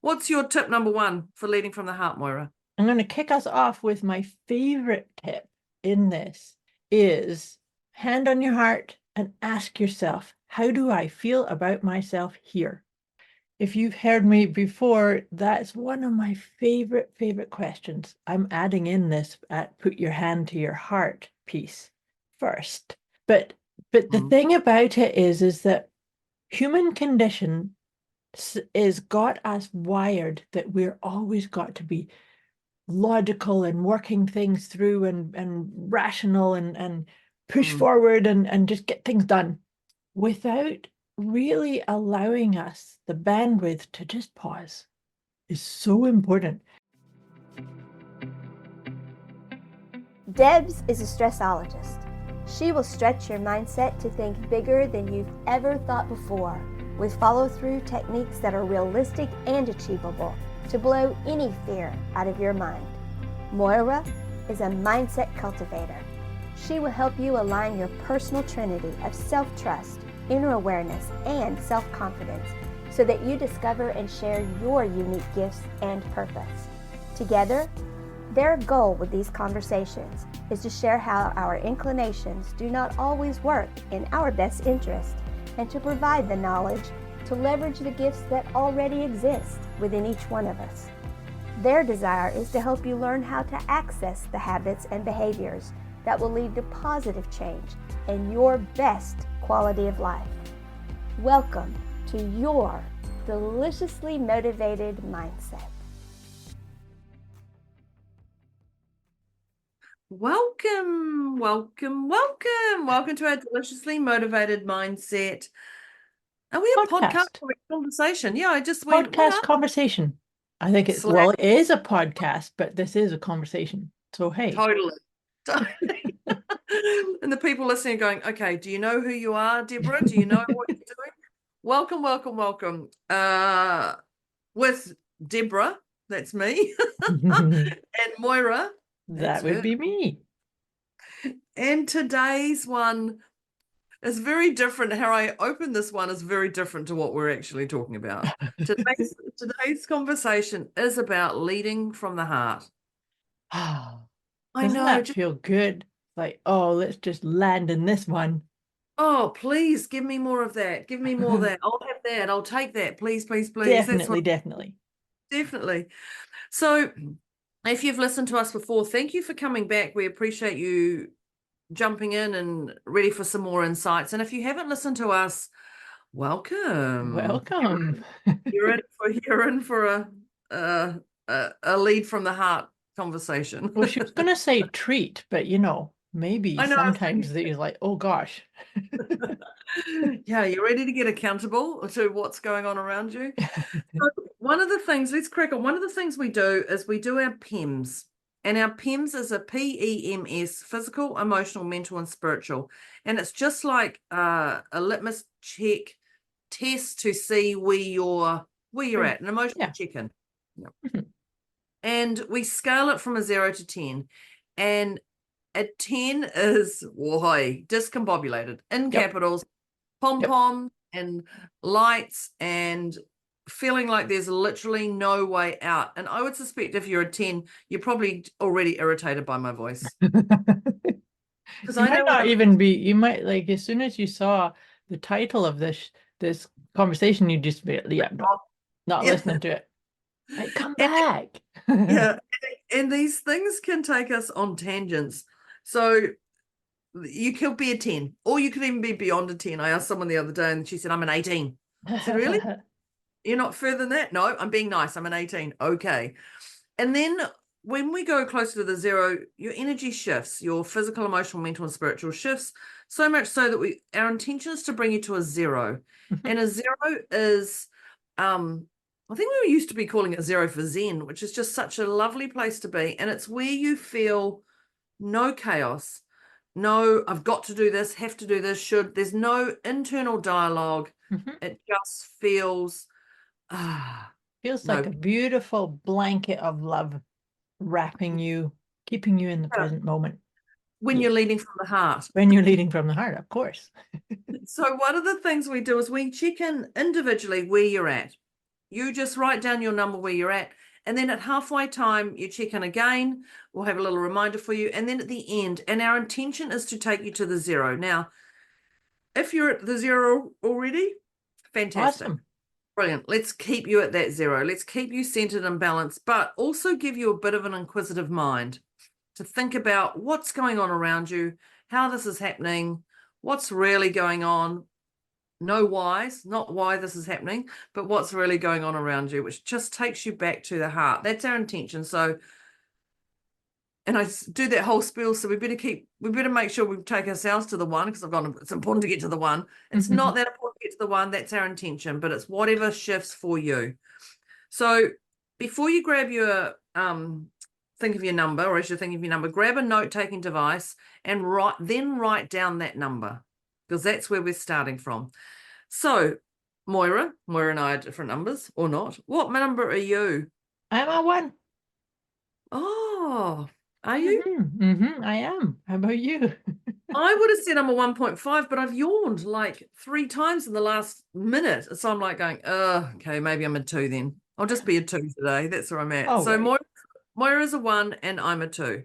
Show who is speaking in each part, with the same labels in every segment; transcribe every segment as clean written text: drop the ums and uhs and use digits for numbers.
Speaker 1: What's your tip number one for leading from the heart, Moira?
Speaker 2: I'm going to kick us off with my favorite tip in this is hand on your heart and ask yourself, how do I feel about myself here? If you've heard me before, that's one of my favorite questions. I'm adding in this at put your hand to your heart piece first. But the thing about it is that human condition is got us wired that we're always got to be logical and working things through and rational and push forward and just get things done without really allowing us the bandwidth to just pause is so important.
Speaker 3: Debz is a stressologist. She will stretch your mindset to think bigger than you've ever thought before, with follow-through techniques that are realistic and achievable to blow any fear out of your mind. Moira is a mindset cultivator. She will help you align your personal trinity of self-trust, inner awareness, and self-confidence so that you discover and share your unique gifts and purpose. Together, their goal with these conversations is to share how our inclinations do not always work in our best interest and to provide the knowledge to leverage the gifts that already exist within each one of us. Their desire is to help you learn how to access the habits and behaviors that will lead to positive change and your best quality of life. Welcome to your deliciously motivated mindset.
Speaker 1: Welcome to our deliciously motivated mindset. Are we a podcast or a conversation? Yeah, I just went
Speaker 2: podcast conversation. I think it is a podcast, but this is a conversation. So hey,
Speaker 1: totally. And the people listening are going, okay, do you know who you are, Deborah? Do you know what you're doing? Welcome. With Deborah, that's me, and Moira,
Speaker 2: that would be me.
Speaker 1: And today's one is very different. How I open this one is very different to what we're actually talking about. Today's conversation is about leading from the heart.
Speaker 2: Doesn't that feel good? Like, oh, let's just land in this one.
Speaker 1: Oh, please give me more of that. Give me more of that. I'll have that. I'll take that. Please.
Speaker 2: Definitely.
Speaker 1: So if you've listened to us before, thank you for coming back. We appreciate you jumping in and ready for some more insights. And if you haven't listened to us, welcome. You're in for a lead from the heart conversation.
Speaker 2: Well, she was going to say treat, but maybe sometimes you're like, oh gosh.
Speaker 1: Yeah, you're ready to get accountable to what's going on around you. So one of the things we do is we do our PEMS. And our PEMS is a PEMS, physical, emotional, mental, and spiritual. And it's just like a litmus check test to see where you're at, an emotional check-in. Yep. Mm-hmm. And we scale it from a 0 to 10. And a 10 is discombobulated in capitals, pom-pom and lights and feeling like there's literally no way out. And I would suspect if you're a 10, you're probably already irritated by my voice. Because I know
Speaker 2: you might like as soon as you saw the title of this conversation, you just be not listening to it. Like, come back.
Speaker 1: And these things can take us on tangents. So you could be a 10, or you could even be beyond a 10. I asked someone the other day and she said, I'm an 18. I said, really? You're not further than that? No, I'm being nice. I'm an 18. Okay. And then when we go closer to the 0, your energy shifts, your physical, emotional, mental, and spiritual shifts, so much so that our intention is to bring you to a 0. And a 0 is, I think we used to be calling it 0 for Zen, which is just such a lovely place to be. And it's where you feel no chaos, no, I've got to do this, have to do this, should. There's no internal dialogue. It just feels
Speaker 2: like a beautiful blanket of love wrapping you, keeping you in the present moment.
Speaker 1: When you're leading from the heart.
Speaker 2: When you're leading from the heart, of course.
Speaker 1: So one of the things we do is we check in individually where you're at. you just write down your number where you're at. And then at halfway time, you check in again. We'll have a little reminder for you. And then at the end, and our intention is to take you to the 0. Now, if you're at the 0 already, fantastic.
Speaker 2: Awesome.
Speaker 1: Brilliant. Let's keep you at that 0. Let's keep you centered and balanced, but also give you a bit of an inquisitive mind to think about what's going on around you, how this is happening, what's really going on. No whys, not why this is happening, but what's really going on around you, which just takes you back to the heart. That's our intention. So, and I do that whole spiel. So we better make sure we take ourselves to the 1, because it's important to get to the 1. It's not that important to get to the 1. That's our intention, but it's whatever shifts for you. So before you grab your, think of your number, or as you're thinking of your number, grab a note-taking device and write down that number, because that's where we're starting from. So, Moira and I are different numbers, or not. What number are you?
Speaker 2: I'm a 1.
Speaker 1: Oh, are you?
Speaker 2: I am. How about you?
Speaker 1: I would have said I'm a 1.5, but I've yawned like 3 times in the last minute. So I'm like going, okay, maybe I'm a 2 then. I'll just be a 2 today. That's where I'm at.
Speaker 2: Oh,
Speaker 1: so
Speaker 2: right.
Speaker 1: Moira's a 1 and I'm a 2.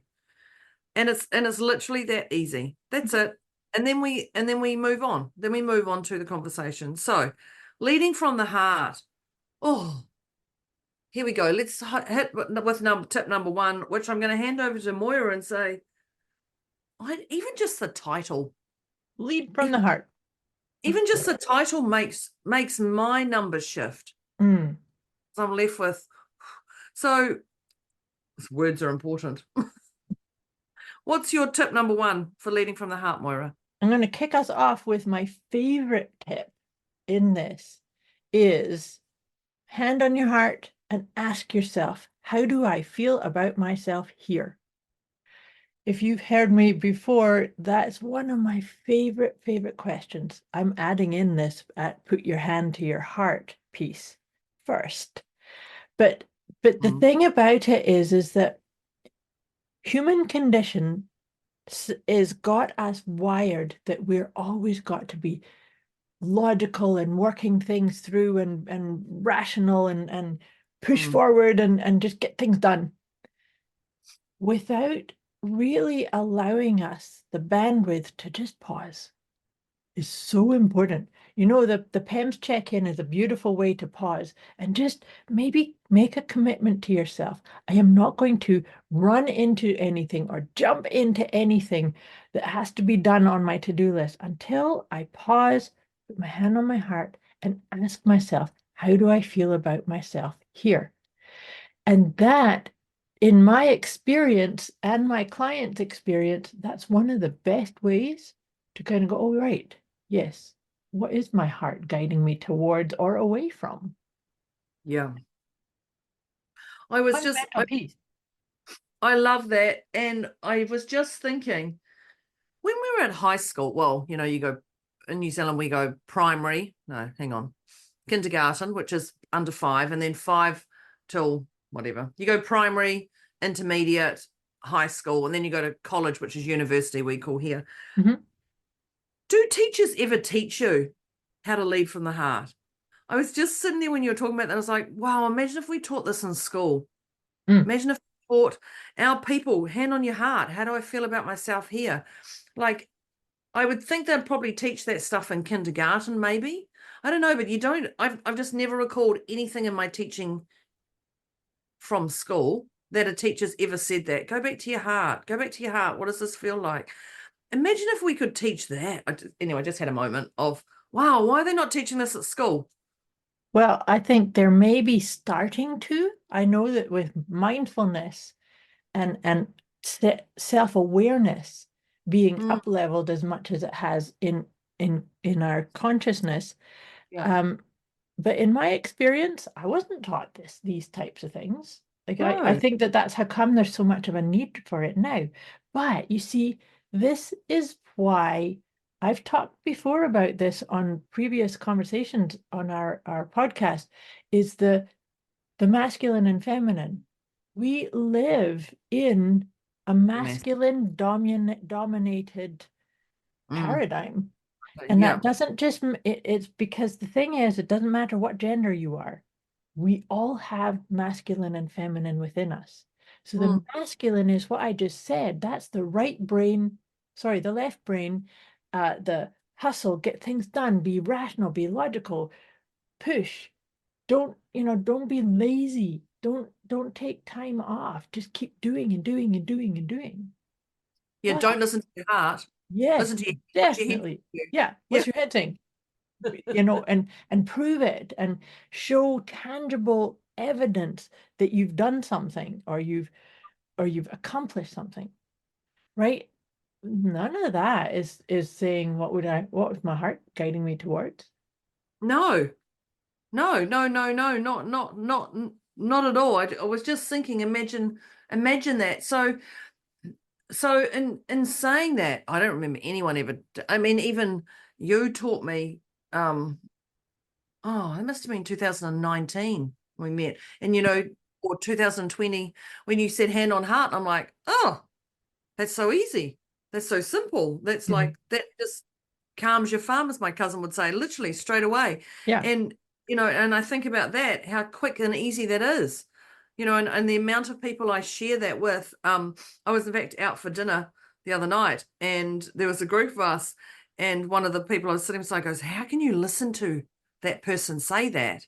Speaker 1: And it's literally that easy. That's it. And then we move on. Then we move on to the conversation. So, leading from the heart. Oh, here we go. Let's hit with tip number 1, which I'm going to hand over to Moira and say, even just the title.
Speaker 2: Lead from the heart.
Speaker 1: Even just the title makes my numbers shift.
Speaker 2: Mm.
Speaker 1: So I'm left with. So, words are important. What's your tip number 1 for leading from the heart, Moira?
Speaker 2: I'm going to kick us off with my favorite tip in this is hand on your heart and ask yourself, how do I feel about myself here? If you've heard me before, that's one of my favorite questions. I'm adding in this put your hand to your heart piece first. But the thing about it is that human condition is got us wired that we're always got to be logical and working things through and rational and push forward and just get things done without really allowing us the bandwidth to just pause is so important. You know, the PEMS check-in is a beautiful way to pause and just maybe make a commitment to yourself. I am not going to run into anything or jump into anything that has to be done on my to-do list until I pause, put my hand on my heart, and ask myself, how do I feel about myself here? And that, in my experience and my client's experience, that's one of the best ways to kind of go, oh, right, yes, what is my heart guiding me towards or away from?
Speaker 1: Yeah. I love that. And I was just thinking, when we were at high school, well, you know, you go, in New Zealand, we go kindergarten, which is under 5, and then 5 till whatever. You go primary, intermediate, high school, and then you go to college, which is university, we call here. Do teachers ever teach you how to lead from the heart? I was just sitting there when you were talking about that. I was like, wow, imagine if we taught this in school. Imagine if we taught our people, hand on your heart, how do I feel about myself here? Like, I would think they'd probably teach that stuff in kindergarten, maybe. I don't know, but you don't. I've just never recalled anything in my teaching from school that a teacher's ever said that. Go back to your heart. Go back to your heart. What does this feel like? Imagine if we could teach that. I just had a moment of, wow, why are they not teaching this at school?
Speaker 2: Well, I think they're maybe starting to. I know that with mindfulness and self-awareness being up-leveled as much as it has in our consciousness.
Speaker 1: Yeah.
Speaker 2: But in my experience, I wasn't taught these types of things. Like
Speaker 1: No.
Speaker 2: I think that's how come there's so much of a need for it now. But you see, this is why I've talked before about this on previous conversations on our podcast, is the masculine and feminine. We live in a masculine dominated paradigm. And that doesn't just, it's because the thing is, it doesn't matter what gender you are. we all have masculine and feminine within us. So the
Speaker 1: Mm.
Speaker 2: masculine is what I just said. That's the right brain, sorry, the left brain, the hustle, get things done, be rational, be logical, push. Don't be lazy. Don't take time off. Just keep doing and doing and doing and doing.
Speaker 1: Yeah,
Speaker 2: But
Speaker 1: don't listen to your heart.
Speaker 2: yes,
Speaker 1: Listen to what your head
Speaker 2: definitely.
Speaker 1: tells you.
Speaker 2: Yeah.
Speaker 1: Yeah.
Speaker 2: What's your head saying? And prove it and show tangible evidence that you've done something or you've accomplished something, right? None of that is saying what was my heart guiding me towards.
Speaker 1: No, no, no, no, no, not at all. I was just thinking, imagine that. So in saying that, I don't remember anyone ever. I mean, even you taught me. Oh, it must have been 2019 we met, and or 2020 when you said hand on heart. I'm like, oh, that's so easy. That's so simple. That's
Speaker 2: Mhm.
Speaker 1: like that just calms your farm, as my cousin would say, literally straight away.
Speaker 2: Yeah.
Speaker 1: And and I think about that, how quick and easy that is. And the amount of people I share that with. I was in fact out for dinner the other night, and there was a group of us, and one of the people I was sitting beside goes, "How can you listen to that person say that?"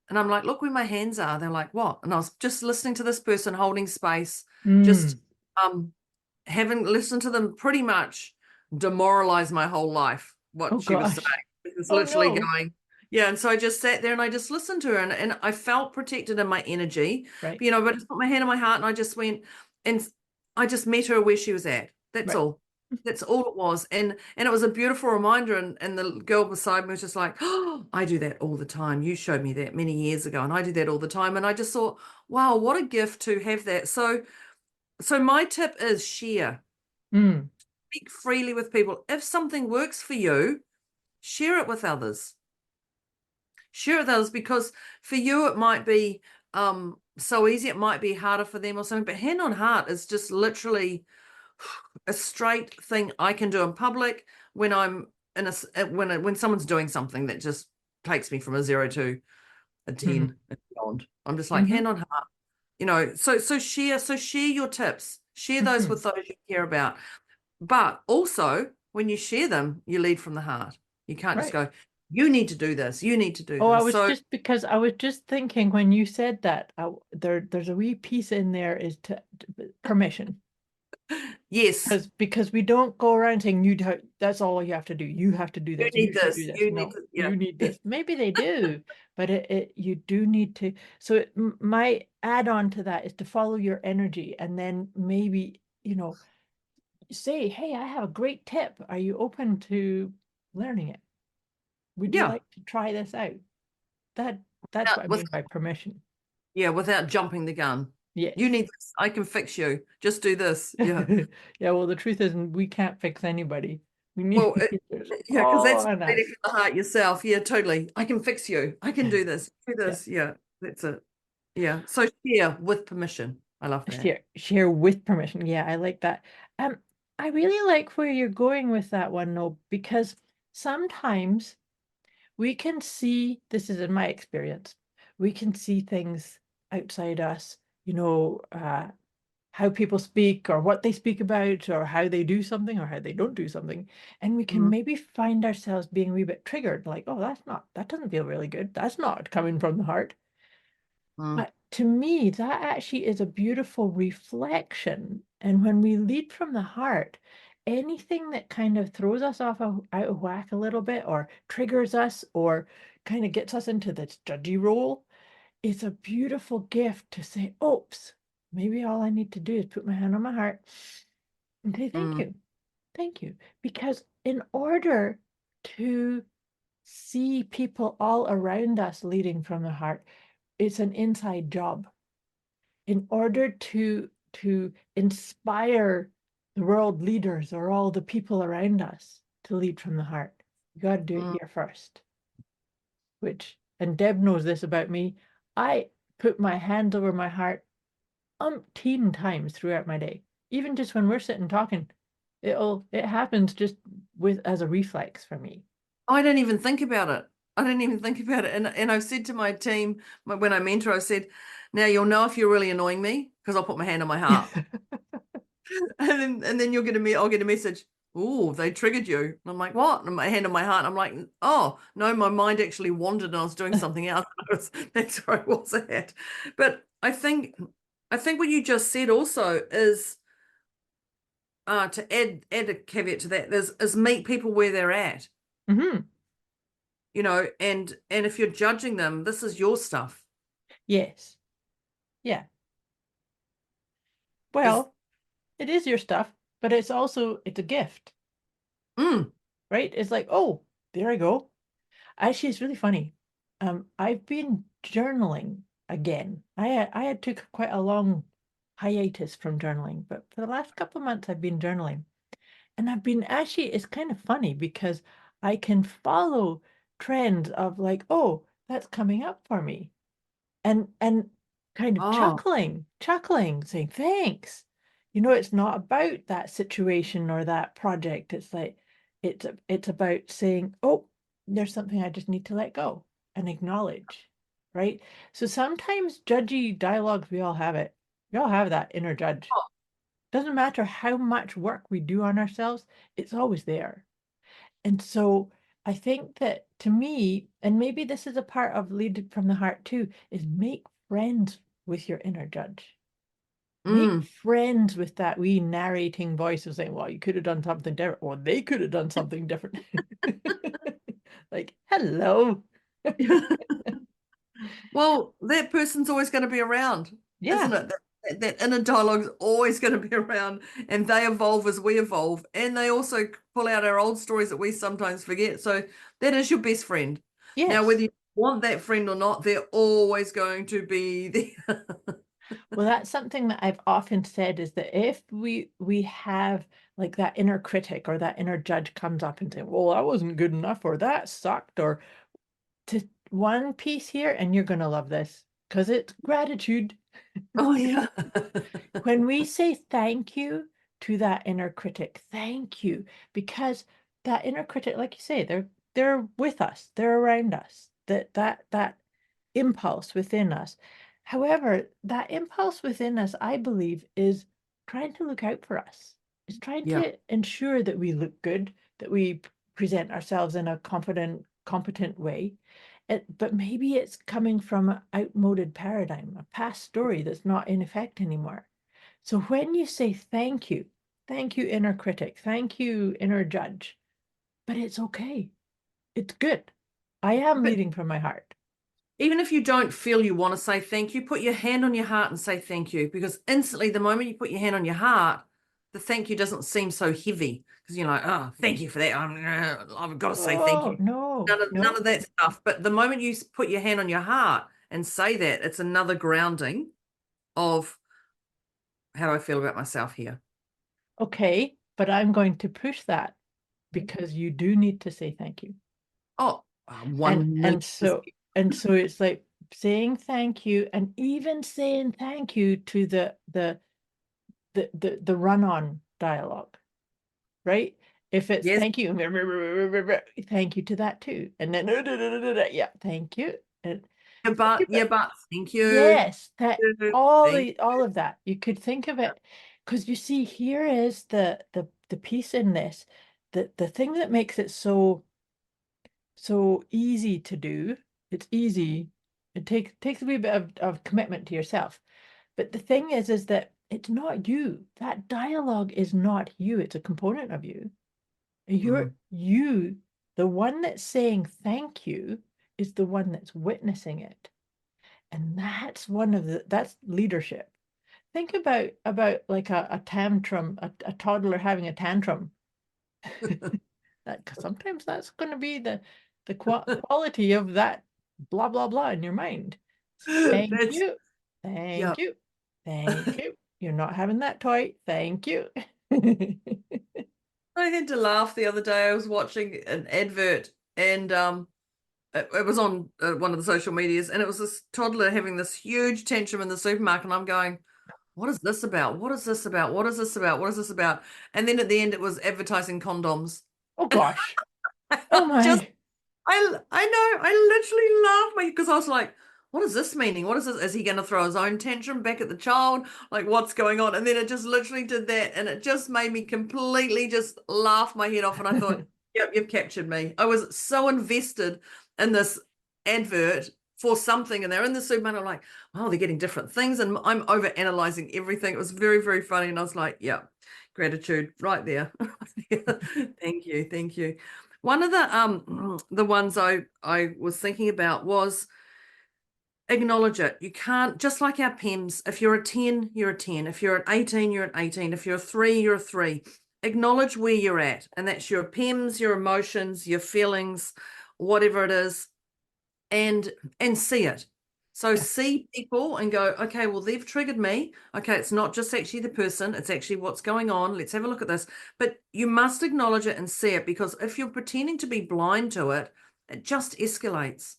Speaker 1: And I'm like, "Look where my hands are." They're like, "What?" And I was just listening to this person holding space, just
Speaker 2: Mm.
Speaker 1: having listened to them pretty much demoralize my whole life,
Speaker 2: Oh
Speaker 1: what she was saying.
Speaker 2: gosh.
Speaker 1: It was
Speaker 2: Oh
Speaker 1: literally
Speaker 2: no.
Speaker 1: going, yeah. And so I just sat there and I just listened to her, and I felt protected in my energy,
Speaker 2: Right.
Speaker 1: but I just put my hand on my heart and I just went, and I just met her where she was at. That's
Speaker 2: Right.
Speaker 1: all. That's all it was. And it was a beautiful reminder. And the girl beside me was just like, oh, I do that all the time. You showed me that many years ago, and I do that all the time. And I just thought, wow, what a gift to have that. So my tip is share.
Speaker 2: Mm.
Speaker 1: Speak freely with people. If something works for you, share it with others. Share it with others, because for you it might be so easy, it might be harder for them or something. But hand on heart is just literally a straight thing I can do in public when I'm in when someone's doing something that just takes me from a 0 to a 10
Speaker 2: Mhm.
Speaker 1: and beyond. I'm just like,
Speaker 2: Mhm.
Speaker 1: hand on heart. So share your tips. Share those
Speaker 2: Mhm.
Speaker 1: with those you care about. But also, when you share them, you lead from the heart. You can't just
Speaker 2: Right.
Speaker 1: go, you need to do this. You need to do
Speaker 2: Oh, I
Speaker 1: this.
Speaker 2: was
Speaker 1: So,
Speaker 2: just thinking when you said that, there's a wee piece in there is to permission.
Speaker 1: yes,
Speaker 2: Because we don't go around saying that's all you have to do. You have to do
Speaker 1: you
Speaker 2: this. You
Speaker 1: need
Speaker 2: should
Speaker 1: this.
Speaker 2: do this.
Speaker 1: You need
Speaker 2: No,
Speaker 1: to, yeah.
Speaker 2: you need this. Maybe they do, but you do need to. So my add-on to that is to follow your energy, and then maybe say, "Hey, I have a great tip. Are you open to learning it? Would you
Speaker 1: Yeah.
Speaker 2: like to try this out?" That's what I
Speaker 1: With,
Speaker 2: mean by permission.
Speaker 1: without jumping the gun. You
Speaker 2: Yes.
Speaker 1: need this. I can fix you. Just do this. Yeah.
Speaker 2: Yeah, well, the truth is we can't fix anybody. We need
Speaker 1: Well,
Speaker 2: there's
Speaker 1: yeah, because that's
Speaker 2: on
Speaker 1: leading
Speaker 2: us.
Speaker 1: from the heart yourself. Yeah, totally. I can fix you. I can do this. Do
Speaker 2: Yeah.
Speaker 1: this. Yeah, that's it. Yeah. So share with permission. I love that.
Speaker 2: Share with permission. Yeah, I like that. I really like where you're going with that one, though, because sometimes we can see, this is in my experience, we can see things outside us, how people speak or what they speak about or how they do something or how they don't do something. And we can
Speaker 1: Mhm.
Speaker 2: maybe find ourselves being a wee bit triggered, like, oh, that doesn't feel really good. That's not coming from the heart.
Speaker 1: Mm.
Speaker 2: But to me, that actually is a beautiful reflection. And when we lead from the heart, anything that kind of throws us out of whack a little bit or triggers us or kind of gets us into this judgy role, it's a beautiful gift to say, oops, maybe all I need to do is put my hand on my heart and say, thank
Speaker 1: Mm.
Speaker 2: you. Thank you. Because in order to see people all around us leading from the heart, it's an inside job. In order to inspire the world leaders or all the people around us to lead from the heart, you got to do it
Speaker 1: Mm.
Speaker 2: here first. And Deb knows this about me. I put my hands over my heart umpteen times throughout my day. Even just when we're sitting talking, it happens just as a reflex for me.
Speaker 1: I don't even think about it. I didn't even think about it. And I've said to my team, when I mentor, I said, now you'll know if you're really annoying me because I'll put my hand on my heart. and then I'll get a message. Oh, they triggered you. And I'm like, what? And my hand on my heart. I'm like, oh no, my mind actually wandered and I was doing something else. That's where I was at. But I think what you just said also is to add a caveat to that is meet people where they're at.
Speaker 2: Mm-hmm.
Speaker 1: You know, and if you're judging them, this is your stuff.
Speaker 2: Yes. Yeah. Well, it is your stuff, but it's a gift. Right? It's like, oh, there I go. Actually, it's really funny. I've been journaling again. I had took quite a long hiatus from journaling, but for the last couple of months I've been journaling. And I've been actually, it's kind of funny because I can follow trends of like, oh, that's coming up for me. And kind of chuckling, saying thanks. You know, it's not about that situation or that project. It's like it's about saying, oh, there's something I just need to let go and acknowledge, right? So sometimes judgy dialogues, we all have it. We all have that inner judge. Doesn't matter how much work we do on ourselves, it's always there. And so I think that to me, and maybe this is a part of lead from the heart too, is make friends with your inner judge. Make friends with that wee narrating voice of saying, well, you could have done something different, or they could have done something different. Like, hello.
Speaker 1: Well, that person's always going to be around, isn't it? That inner dialogue is always going to be around, and they evolve as we evolve, and they also pull out our old stories that we sometimes forget. So that is your best friend.
Speaker 2: Yes.
Speaker 1: Now, whether you want that friend or not, they're always going to be there.
Speaker 2: Well, that's something that I've often said is that if we have like that inner critic or that inner judge comes up and say, well, that wasn't good enough, or that sucked, or to one piece here, and you're going to love this because it's gratitude.
Speaker 1: Oh, yeah.
Speaker 2: When we say thank you to that inner critic, thank you, because that inner critic, like you say, they're with us, they're around us, that impulse within us. However, that impulse within us, I believe, is trying to look out for us. It's trying to ensure that we look good, that we present ourselves in a confident, competent way. But maybe it's coming from an outmoded paradigm, a past story that's not in effect anymore. So when you say thank you, inner critic, thank you, inner judge, but it's okay. It's good. I am leading from my heart.
Speaker 1: Even if you don't feel you want to say thank you, put your hand on your heart and say thank you, because instantly the moment you put your hand on your heart, the thank you doesn't seem so heavy because you're like, oh, thank you for that. I've got to say thank you. None of that stuff. But the moment you put your hand on your heart and say that, it's another grounding of how do I feel about myself here.
Speaker 2: Okay, but I'm going to push that because you do need to say thank you.
Speaker 1: Oh,
Speaker 2: and so it's like saying thank you, and even saying thank you to the run-on dialogue, right? If it's thank you, thank you to that too, and then yeah, thank you, and
Speaker 1: but thank you.
Speaker 2: Yes, that all of that. You could think of it, because you see, here is the piece in this, the thing that makes it so easy to do. It's easy. It takes a wee bit of commitment to yourself. But the thing is that it's not you. That dialogue is not you. It's a component of you. You're you, the one that's saying thank you is the one that's witnessing it. And that's that's leadership. Think about like a tantrum, a toddler having a tantrum. That sometimes that's going to be the quality of that blah blah blah in your mind. Thank you, thank you, thank you. You're not having that toy. Thank you.
Speaker 1: I had to laugh the other day. I was watching an advert, and it was on one of the social medias, and it was this toddler having this huge tantrum in the supermarket, and I'm going, what is this about? What is this about? What is this about? What is this about? And then at the end, it was advertising condoms.
Speaker 2: Oh gosh. Oh my.
Speaker 1: I know, I literally laughed because I was like, what is this meaning? What is this? Is he going to throw his own tantrum back at the child? Like, what's going on? And then it just literally did that. And it just made me completely just laugh my head off. And I thought, yep, you've captured me. I was so invested in this advert for something. And they're in the supermarket. I'm like, oh, they're getting different things. And I'm over analyzing everything. It was very, very funny. And I was like, yeah, gratitude right there. Thank you. Thank you. One of the ones I was thinking about was acknowledge it. You can't, just like our PEMS, if you're a 10, you're a 10. If you're an 18, you're an 18. If you're a 3, you're a 3. Acknowledge where you're at. And that's your PEMS, your emotions, your feelings, whatever it is, and see it. So see people and go, okay, well, they've triggered me. Okay, it's not just actually the person, it's actually what's going on. Let's have a look at this. But you must acknowledge it and see it, because if you're pretending to be blind to it, it just escalates.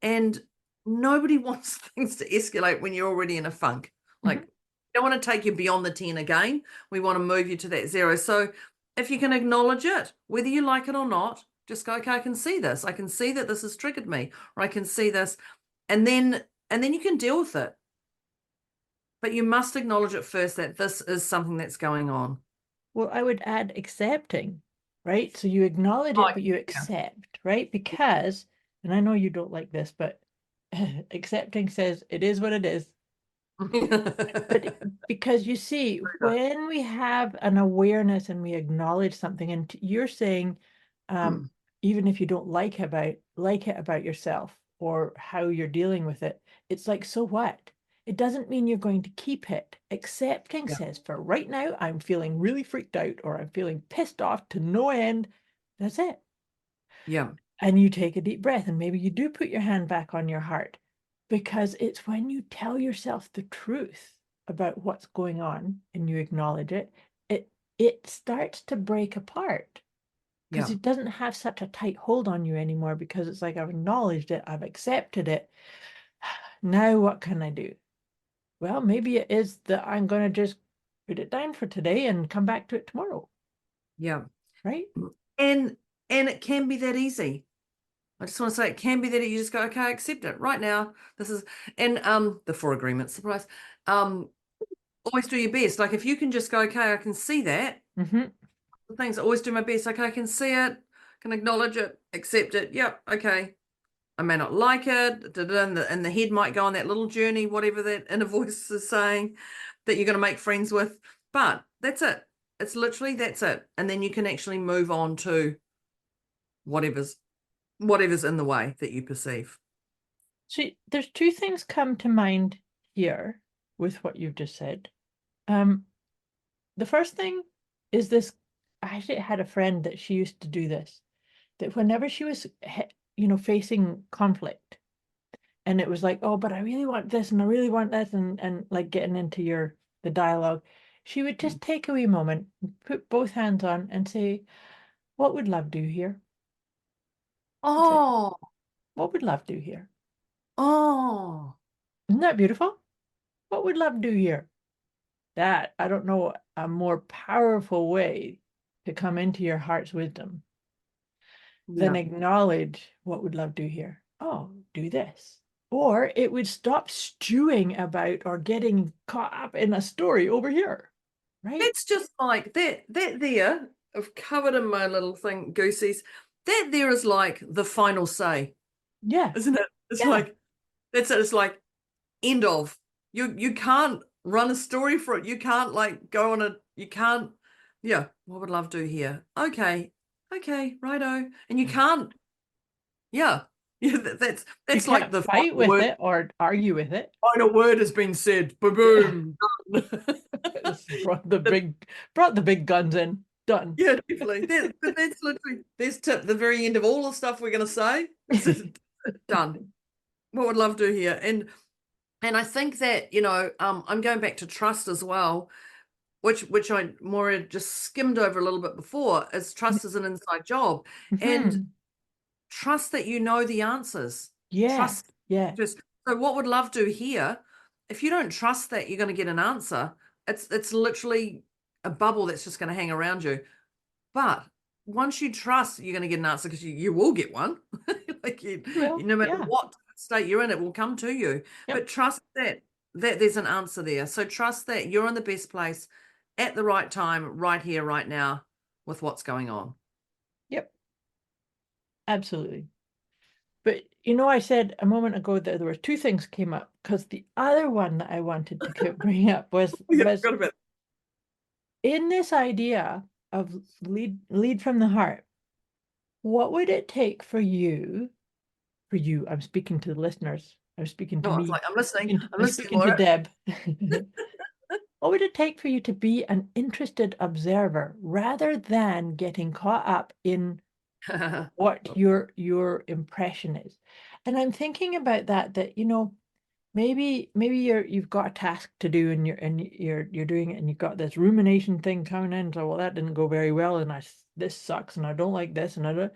Speaker 1: And nobody wants things to escalate when you're already in a funk. Like, we don't want to take you beyond the 10 again. We want to move you to that 0. So if you can acknowledge it, whether you like it or not, just go, okay, I can see this. I can see that this has triggered me, or I can see this. And then you can deal with it. But you must acknowledge it first, that this is something that's going on.
Speaker 2: Well, I would add accepting, right? So you acknowledge it, but you accept, right? Because, and I know you don't like this, but accepting says it is what it is. But because you see, when we have an awareness and we acknowledge something, and you're saying, even if you don't like it about yourself or how you're dealing with it, it's like, so what? It doesn't mean you're going to keep it. Accepting says, for right now, I'm feeling really freaked out, or I'm feeling pissed off to no end. That's it.
Speaker 1: Yeah.
Speaker 2: And you take a deep breath, and maybe you do put your hand back on your heart, because it's when you tell yourself the truth about what's going on and you acknowledge it, it starts to break apart. Because it doesn't have such a tight hold on you anymore, because it's like, I've acknowledged it, I've accepted it. Now what can I do? Well, maybe it is that I'm going to just put it down for today and come back to it tomorrow.
Speaker 1: Yeah.
Speaker 2: Right?
Speaker 1: And it can be that easy. I just want to say, it can be that you just go, okay, I accept it right now. This is, and the 4 agreements, surprise. Always do your best. Like, if you can just go, okay, I can see that. Things, always do my best. Okay, I can see it, can acknowledge it, accept it. Yep, okay. I may not like it, and the head might go on that little journey, whatever that inner voice is saying that you're going to make friends with. But that's it. It's literally, that's it. And then you can actually move on to whatever's in the way that you perceive.
Speaker 2: See, there's 2 things come to mind here with what you've just said. The first thing is this. I actually had a friend that she used to do this, that whenever she was, facing conflict, and it was like, oh, but I really want this, and I really want that, and like getting into the dialogue, she would just take a wee moment, put both hands on, and say, what would love do here?
Speaker 1: Oh,
Speaker 2: what would love do here?
Speaker 1: Oh,
Speaker 2: Isn't that beautiful? What would love do here? That, I don't know a more powerful way to come into your heart's wisdom than acknowledge, what would love do here? Oh, do this. Or it would stop stewing about or getting caught up in a story over here, right?
Speaker 1: It's just like that there, I've covered in my little thing, goosies. That there is like the final say.
Speaker 2: Yeah.
Speaker 1: Isn't it? It's like, that's it. It's like, end of. You can't run a story for it. You can't like go on you can't, what would love do here? Okay, righto. And you can't, that's
Speaker 2: you
Speaker 1: like the
Speaker 2: fight with it or argue with it.
Speaker 1: Final word has been said. Boom.
Speaker 2: brought the big guns in. Done.
Speaker 1: Yeah, definitely. That's literally, there's the very end of all the stuff we're going to say. Done. What would love do here? And I think that, I'm going back to trust as well, which I Moira just skimmed over a little bit before, is trust is an inside job. And trust that you know the answers. Trust. So what would love do here? If you don't trust that you're going to get an answer, it's literally a bubble that's just going to hang around you. But once you trust, you're going to get an answer, because you will get one. Like
Speaker 2: Well,
Speaker 1: no matter
Speaker 2: yeah.
Speaker 1: what state you're in, it will come to you.
Speaker 2: Yep.
Speaker 1: But trust that there's an answer there. So trust that you're in the best place at the right time, right here, right now, with what's going on.
Speaker 2: Yep. Absolutely. But I said a moment ago that there were two things came up, because the other one that I wanted to bring up was
Speaker 1: Forgot about
Speaker 2: in this idea of lead from the heart. What would it take for you? I'm speaking to the listeners. I'm speaking to
Speaker 1: I was
Speaker 2: me.
Speaker 1: like, I'm listening. I'm
Speaker 2: I'm
Speaker 1: listening,
Speaker 2: speaking to
Speaker 1: Moira.
Speaker 2: Deb. What would it take for you to be an interested observer rather than getting caught up in what your impression is? And I'm thinking about that maybe you've got a task to do, and you're doing it, and you've got this rumination thing coming in. So, well, that didn't go very well, and this sucks, and I don't like this, and I don't.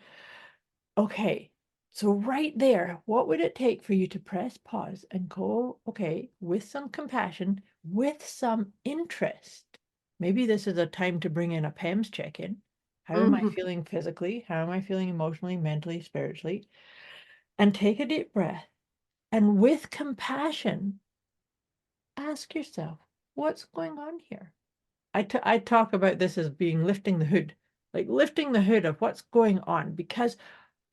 Speaker 2: Okay, so right there, what would it take for you to press pause and go, okay, with some compassion, with some interest? Maybe this is a time to bring in a PEMS check-in. How am I feeling physically? How am I feeling emotionally, mentally, spiritually? And take a deep breath. And with compassion, ask yourself, what's going on here? I talk about this as being lifting the hood, like lifting the hood of what's going on, because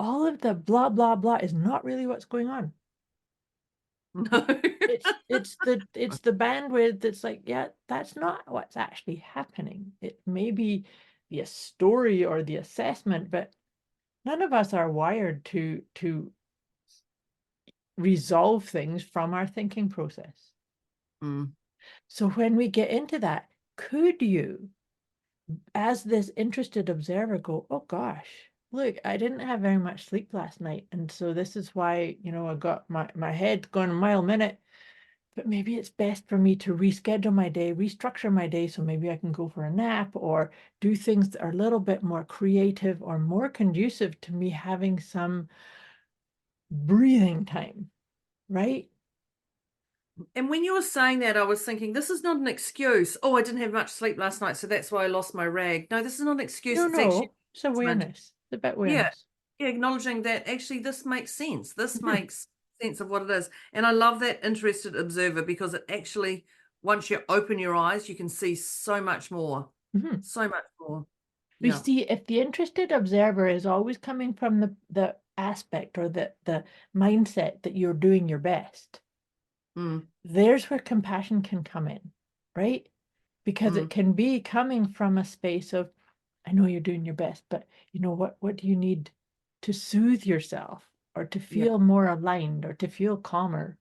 Speaker 2: all of the blah, blah, blah is not really what's going on.
Speaker 1: No.
Speaker 2: It's the bandwidth that's like, yeah, that's not what's actually happening. It may be the story or the assessment, but none of us are wired to resolve things from our thinking process. So when we get into that, could you, as this interested observer, go, oh gosh, look, I didn't have very much sleep last night, and so this is why, I got my head going a mile a minute, but maybe it's best for me to reschedule my day, restructure my day, so maybe I can go for a nap or do things that are a little bit more creative or more conducive to me having some breathing time, right?
Speaker 1: And when you were saying that, I was thinking, this is not an excuse. Oh, I didn't have much sleep last night, so that's why I lost my rag. No, this is not an excuse.
Speaker 2: No,
Speaker 1: It's actually
Speaker 2: it's awareness. It's about awareness.
Speaker 1: Yeah, acknowledging that actually this makes sense. This makes sense of what it is. And I love that interested observer, because it actually, once you open your eyes, you can see so much more. So much more.
Speaker 2: We see if the interested observer is always coming from the aspect or the mindset that you're doing your best. There's where compassion can come in, right? Because it can be coming from a space of, I know you're doing your best, but what do you need to soothe yourself, or to feel more aligned, or to feel calmer,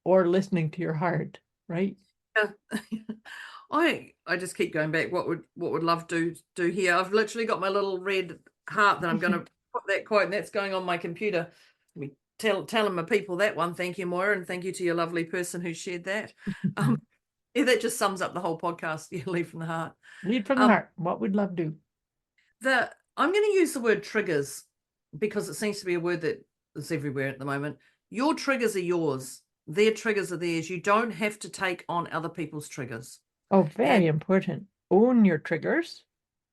Speaker 2: or listening to your heart, right?
Speaker 1: I just keep going back. What would love do here? I've literally got my little red heart that I'm going to put that quote, and that's going on my computer. We telling my people that one. Thank you, Moira, and thank you to your lovely person who shared that. Yeah, that just sums up the whole podcast. Yeah, lead from the heart.
Speaker 2: Lead from the heart. What would love do?
Speaker 1: I'm going to use the word triggers, because it seems to be a word that is everywhere at the moment. Your triggers are yours. Their triggers are theirs. You don't have to take on other people's triggers.
Speaker 2: Oh, very important. Own your triggers.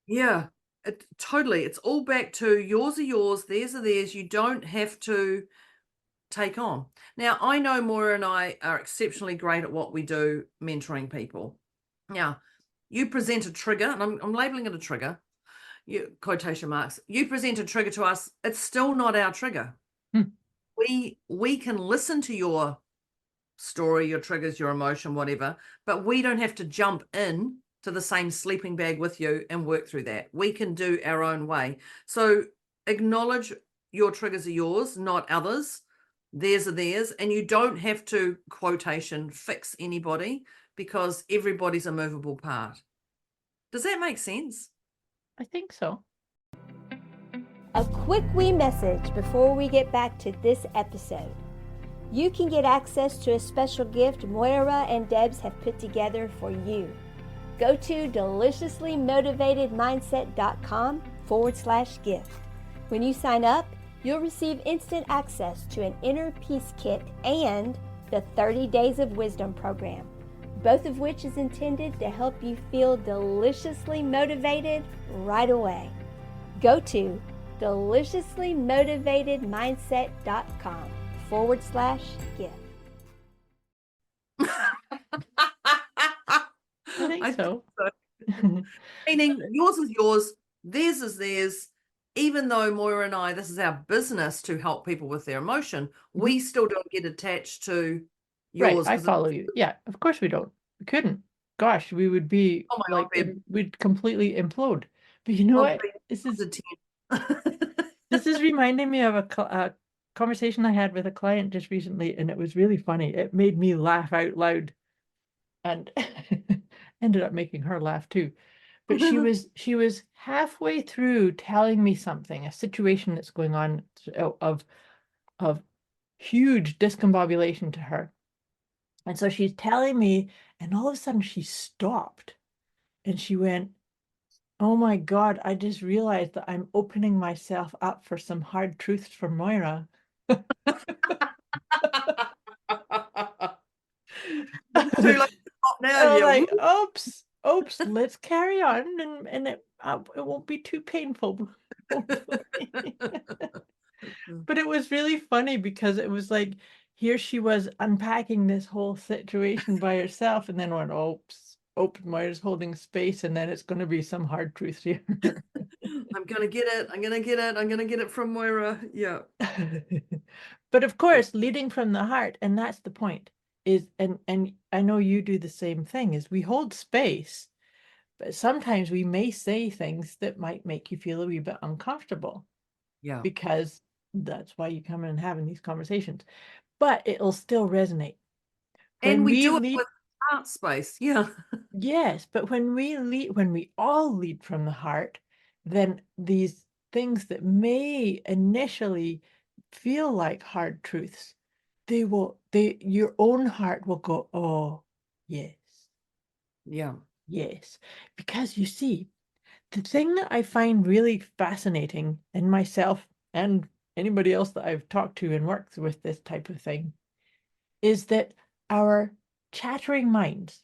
Speaker 1: Yeah, totally. It's all back to yours are yours, theirs are theirs. You don't have to take on. Now, I know Moira and I are exceptionally great at what we do, mentoring people. Now, you present a trigger, and I'm labeling it a trigger, quotation marks. You present a trigger to us, it's still not our trigger. We can listen to your story, your triggers, your emotion, whatever, but we don't have to jump in to the same sleeping bag with you and work through that. We can do our own way. So acknowledge your triggers are yours, not others. Theirs are theirs. And you don't have to, quotation, fix anybody, because everybody's a movable part. Does that make sense?
Speaker 2: I think so.
Speaker 3: A quick wee message before we get back to this episode. You can get access to a special gift Moira and Debz have put together for you. Go to deliciouslymotivatedmindset.com/gift. When you sign up, you'll receive instant access to an inner peace kit and the 30 Days of Wisdom program, both of which is intended to help you feel deliciously motivated right away. Go to deliciouslymotivatedmindset.com/gift.
Speaker 2: I think so.
Speaker 1: Meaning yours is yours, theirs is theirs. Even though Moira and I, this is our business to help people with their emotion, we still don't get attached to
Speaker 2: Right,
Speaker 1: yours.
Speaker 2: I
Speaker 1: 'cause
Speaker 2: follow you. Yeah, of course we don't. We couldn't. Gosh, we would be
Speaker 1: Oh my
Speaker 2: like,
Speaker 1: God,
Speaker 2: we'd completely implode. But you know
Speaker 1: I'd
Speaker 2: what?
Speaker 1: be
Speaker 2: This is
Speaker 1: to 10.
Speaker 2: this is reminding me of a conversation I had with a client just recently, and it was really funny. It made me laugh out loud, and ended up making her laugh too. But she was halfway through telling me something, a situation that's going on of huge discombobulation to her. And so she's telling me, and all of a sudden she stopped and she went, "Oh my God, I just realized that I'm opening myself up for some hard truths from Moira."
Speaker 1: Too late to stop now,
Speaker 2: And I'm
Speaker 1: yeah.
Speaker 2: like, oops, let's carry on, and it won't be too painful, hopefully. But it was really funny because it was like, here she was unpacking this whole situation by herself, and then went, oops, Moira's holding space, and then it's going to be some hard truth here.
Speaker 1: I'm gonna get it. I'm gonna get it. I'm gonna get it from Moira. Yeah.
Speaker 2: But of course, leading from the heart, and that's the point, is, and I know you do the same thing, is we hold space, but sometimes we may say things that might make you feel a wee bit uncomfortable,
Speaker 1: Yeah.
Speaker 2: because that's why you come in and having these conversations, but it'll still resonate.
Speaker 1: And we do it
Speaker 2: lead,
Speaker 1: with heart space. Yeah.
Speaker 2: yes, but when we all lead from the heart, then these things that may initially feel like hard truths, your own heart will go, oh, yes,
Speaker 1: Yeah.
Speaker 2: yes. Because you see, the thing that I find really fascinating in myself and anybody else that I've talked to and worked with this type of thing is that our chattering minds,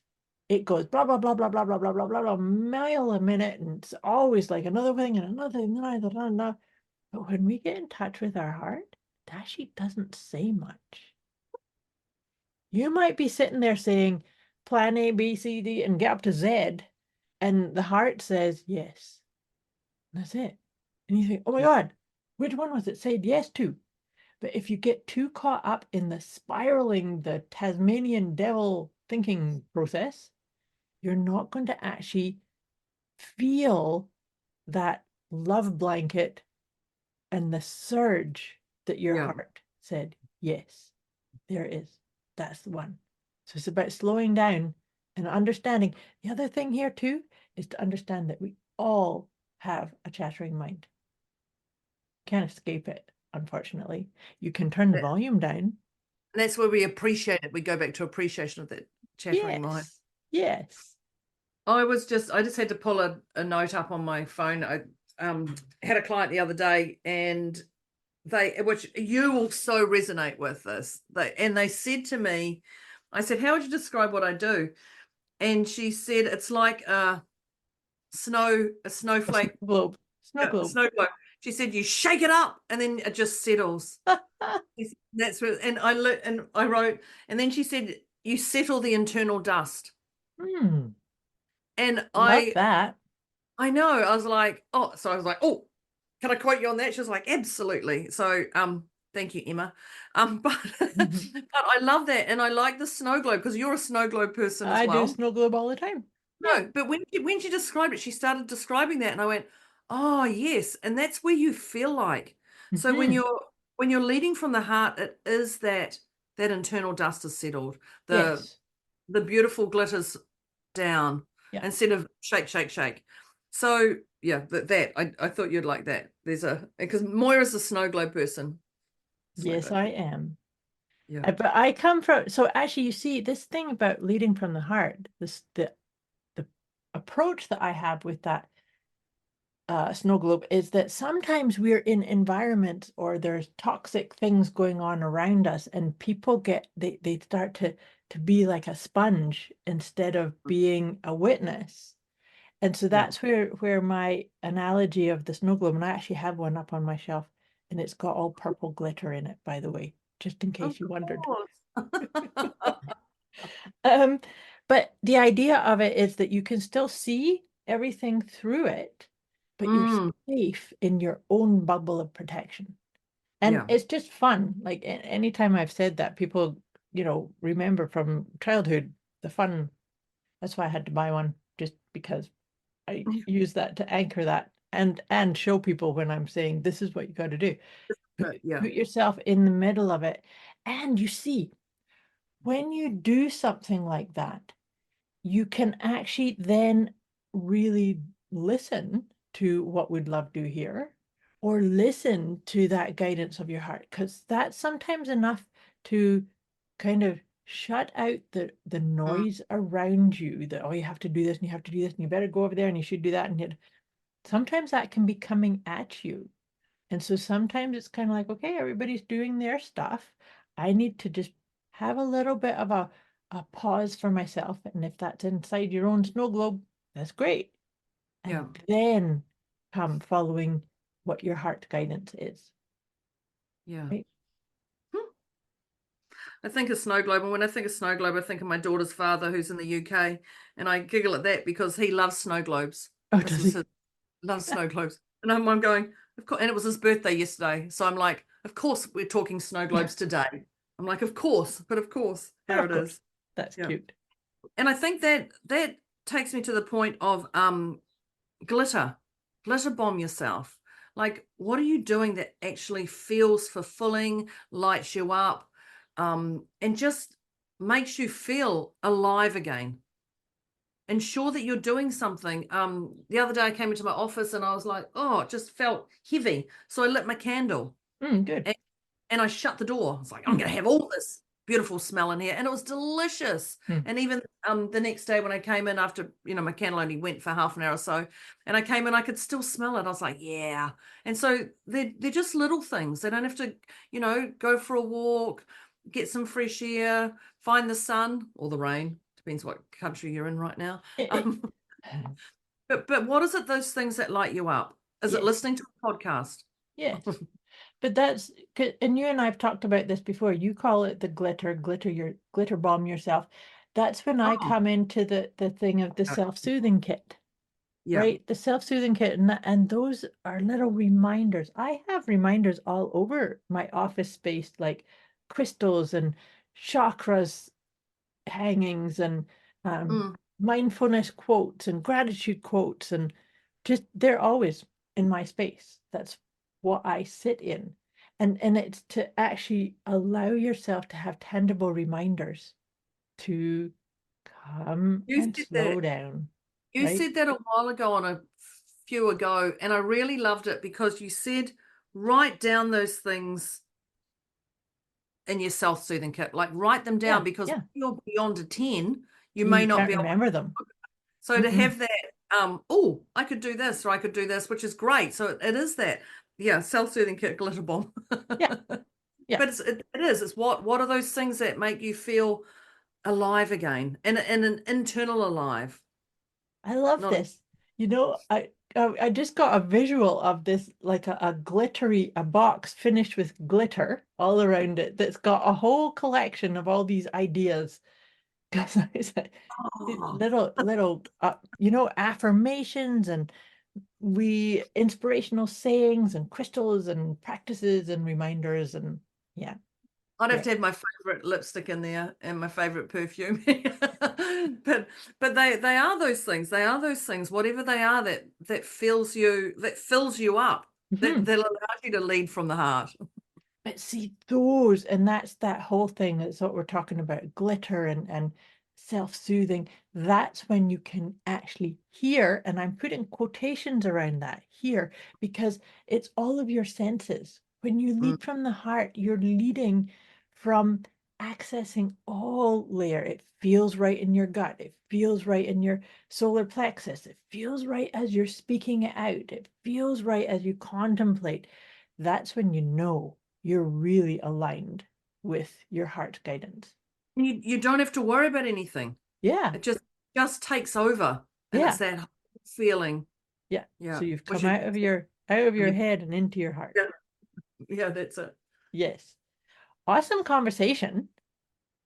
Speaker 2: it goes blah, blah, blah, blah, blah, blah, blah, blah, blah, blah, mile a minute, and it's always like another thing and another thing, but when we get in touch with our heart, it actually doesn't say much. You might be sitting there saying plan A, B, C, D, and get up to Z, and the heart says yes. That's it. And you think, oh my God, which one was it said yes to? But if you get too caught up in the spiraling, the Tasmanian devil thinking process, you're not going to actually feel that love blanket and the surge that your
Speaker 1: Yeah.
Speaker 2: heart said, yes, there it is. That's the one. So it's about slowing down and understanding. The other thing here too is to understand that we all have a chattering mind. Can't escape it, unfortunately. You can turn the volume down.
Speaker 1: And that's where we appreciate it. We go back to appreciation of that chattering mind.
Speaker 2: Yes.
Speaker 1: I just had to pull a note up on my phone. I had a client the other day, and which you will so resonate with this. They said to me, I said, how would you describe what I do? And she said, it's like a snowflake
Speaker 2: Globe. Snow globe.
Speaker 1: Snow globe. She said, you shake it up and then it just settles. That's what, and I wrote, and then she said, you settle the internal dust. And
Speaker 2: Love that.
Speaker 1: I know, I was like, oh, can I quote you on that? She was like, absolutely. So, thank you, Emma. But I love that. And I like the snow globe because you're a snow globe person as well.
Speaker 2: I do snow globe all the time.
Speaker 1: No, but when she described it, she started describing that, and I went, oh yes, and that's where you feel like. So when you're leading from the heart, it is that internal dust is settled. The beautiful glitters down instead of shake, shake, shake. So yeah, I thought you'd like that. Because Moira's a snow globe person.
Speaker 2: Yes, I am.
Speaker 1: Yeah.
Speaker 2: But I come from, so actually you see this thing about leading from the heart, the approach that I have with that snow globe is that sometimes we're in environments or there's toxic things going on around us, and people they start to be like a sponge instead of being a witness. And so that's where my analogy of the snow globe, and I actually have one up on my shelf, and it's got all purple glitter in it, by the way, just in case you wondered. But the idea of it is that you can still see everything through it, but you're safe in your own bubble of protection. And it's just fun. Like anytime I've said that, people, remember from childhood the fun. That's why I had to buy one, just because I use that to anchor that and show people when I'm saying this is what you got to do. Put yourself in the middle of it, and you see, when you do something like that, you can actually then really listen to what we'd love to hear, or listen to that guidance of your heart, because that's sometimes enough to kind of shut out the noise around you, that, oh, you have to do this and you have to do this and you better go over there and you should do that, and sometimes that can be coming at you. And so sometimes it's kind of like, okay, everybody's doing their stuff. I need to just have a little bit of a pause for myself. And if that's inside your own snow globe, that's great. And then come following what your heart guidance is.
Speaker 1: Yeah.
Speaker 2: Right?
Speaker 1: I think of snow globe, and when I think of snow globe, I think of my daughter's father, who's in the UK, and I giggle at that because he loves snow globes.
Speaker 2: Oh, does he?
Speaker 1: Loves snow globes. And I'm going, of course, and it was his birthday yesterday. So I'm like, of course we're talking snow globes today. I'm like, of course, but of course, here it is.
Speaker 2: That's cute.
Speaker 1: And I think that takes me to the point of glitter bomb yourself. Like, what are you doing that actually feels fulfilling, lights you up, and just makes you feel alive again? Ensure that you're doing something. The other day I came into my office and I was like, oh, it just felt heavy. So I lit my candle.
Speaker 2: Good.
Speaker 1: And I shut the door. I was like, I'm going to have all this beautiful smell in here. And it was delicious. And even the next day when I came in after, my candle only went for half an hour or so, and I came in, I could still smell it. I was like, yeah. And so they're just little things. They don't have to, go for a walk, get some fresh air, find the sun or the rain. Depends what country you're in right now. But what is it, those things that light you up? Is it listening to a podcast?
Speaker 2: Yes. But and you and I have talked about this before. You call it the glitter bomb yourself. That's when I come into the thing of the self-soothing kit. Right? The self-soothing kit. And those are little reminders. I have reminders all over my office space, like crystals and chakras hangings and mindfulness quotes and gratitude quotes, and just they're always in my space. That's what I sit in. And it's to actually allow yourself to have tangible reminders to come and slow down.
Speaker 1: You said that a while ago on a few ago, and I really loved it because you said write down those things in your self-soothing kit. Like, write them down, because if you're beyond a 10, you may not be able to
Speaker 2: remember them.
Speaker 1: So to have that, oh, I could do this or I could do this, which is great. So it is that, self-soothing kit glitter bomb.
Speaker 2: Yeah.
Speaker 1: But it is. It's what are those things that make you feel alive again, and an internal alive.
Speaker 2: I love this. I just got a visual of this, like a box finished with glitter all around it, that's got a whole collection of all these ideas. Because it's like little affirmations and inspirational sayings and crystals and practices and reminders, and
Speaker 1: I'd have to have my favorite lipstick in there and my favorite perfume. but they are those things. They are those things, whatever they are, that fills you up, that allows you to lead from the heart.
Speaker 2: But see, those, and that's that whole thing. That's what we're talking about, glitter and self-soothing. That's when you can actually hear, and I'm putting quotations around that here, because it's all of your senses. When you lead from the heart, you're leading from accessing all layer. It feels right in your gut. It feels right in your solar plexus. It feels right as you're speaking it out. It feels right as you contemplate. That's when you know you're really aligned with your heart guidance.
Speaker 1: You don't have to worry about anything.
Speaker 2: Yeah.
Speaker 1: It just takes over. And it's that feeling.
Speaker 2: Yeah.
Speaker 1: Yeah.
Speaker 2: So you've
Speaker 1: Which
Speaker 2: come
Speaker 1: is-
Speaker 2: out of your
Speaker 1: Yeah.
Speaker 2: head and into your heart.
Speaker 1: Yeah. Yeah, that's it.
Speaker 2: Yes. Awesome conversation.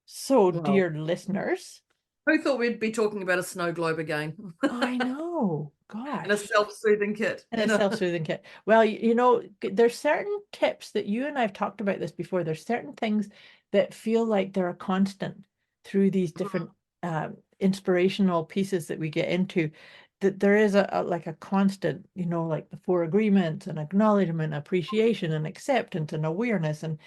Speaker 2: So,
Speaker 1: Wow.
Speaker 2: dear listeners,
Speaker 1: Who thought we'd be talking about a snow globe again?
Speaker 2: I know,
Speaker 1: And a
Speaker 2: gosh.
Speaker 1: self-soothing kit.
Speaker 2: And
Speaker 1: you
Speaker 2: a
Speaker 1: know?
Speaker 2: self-soothing kit. Well, you know, there's certain tips that you and I've talked about this before. There's certain things that feel like they're a constant through these different inspirational pieces that we get into. That there is like a constant, you know, like the 4 agreements and acknowledgement, appreciation and acceptance and awareness. And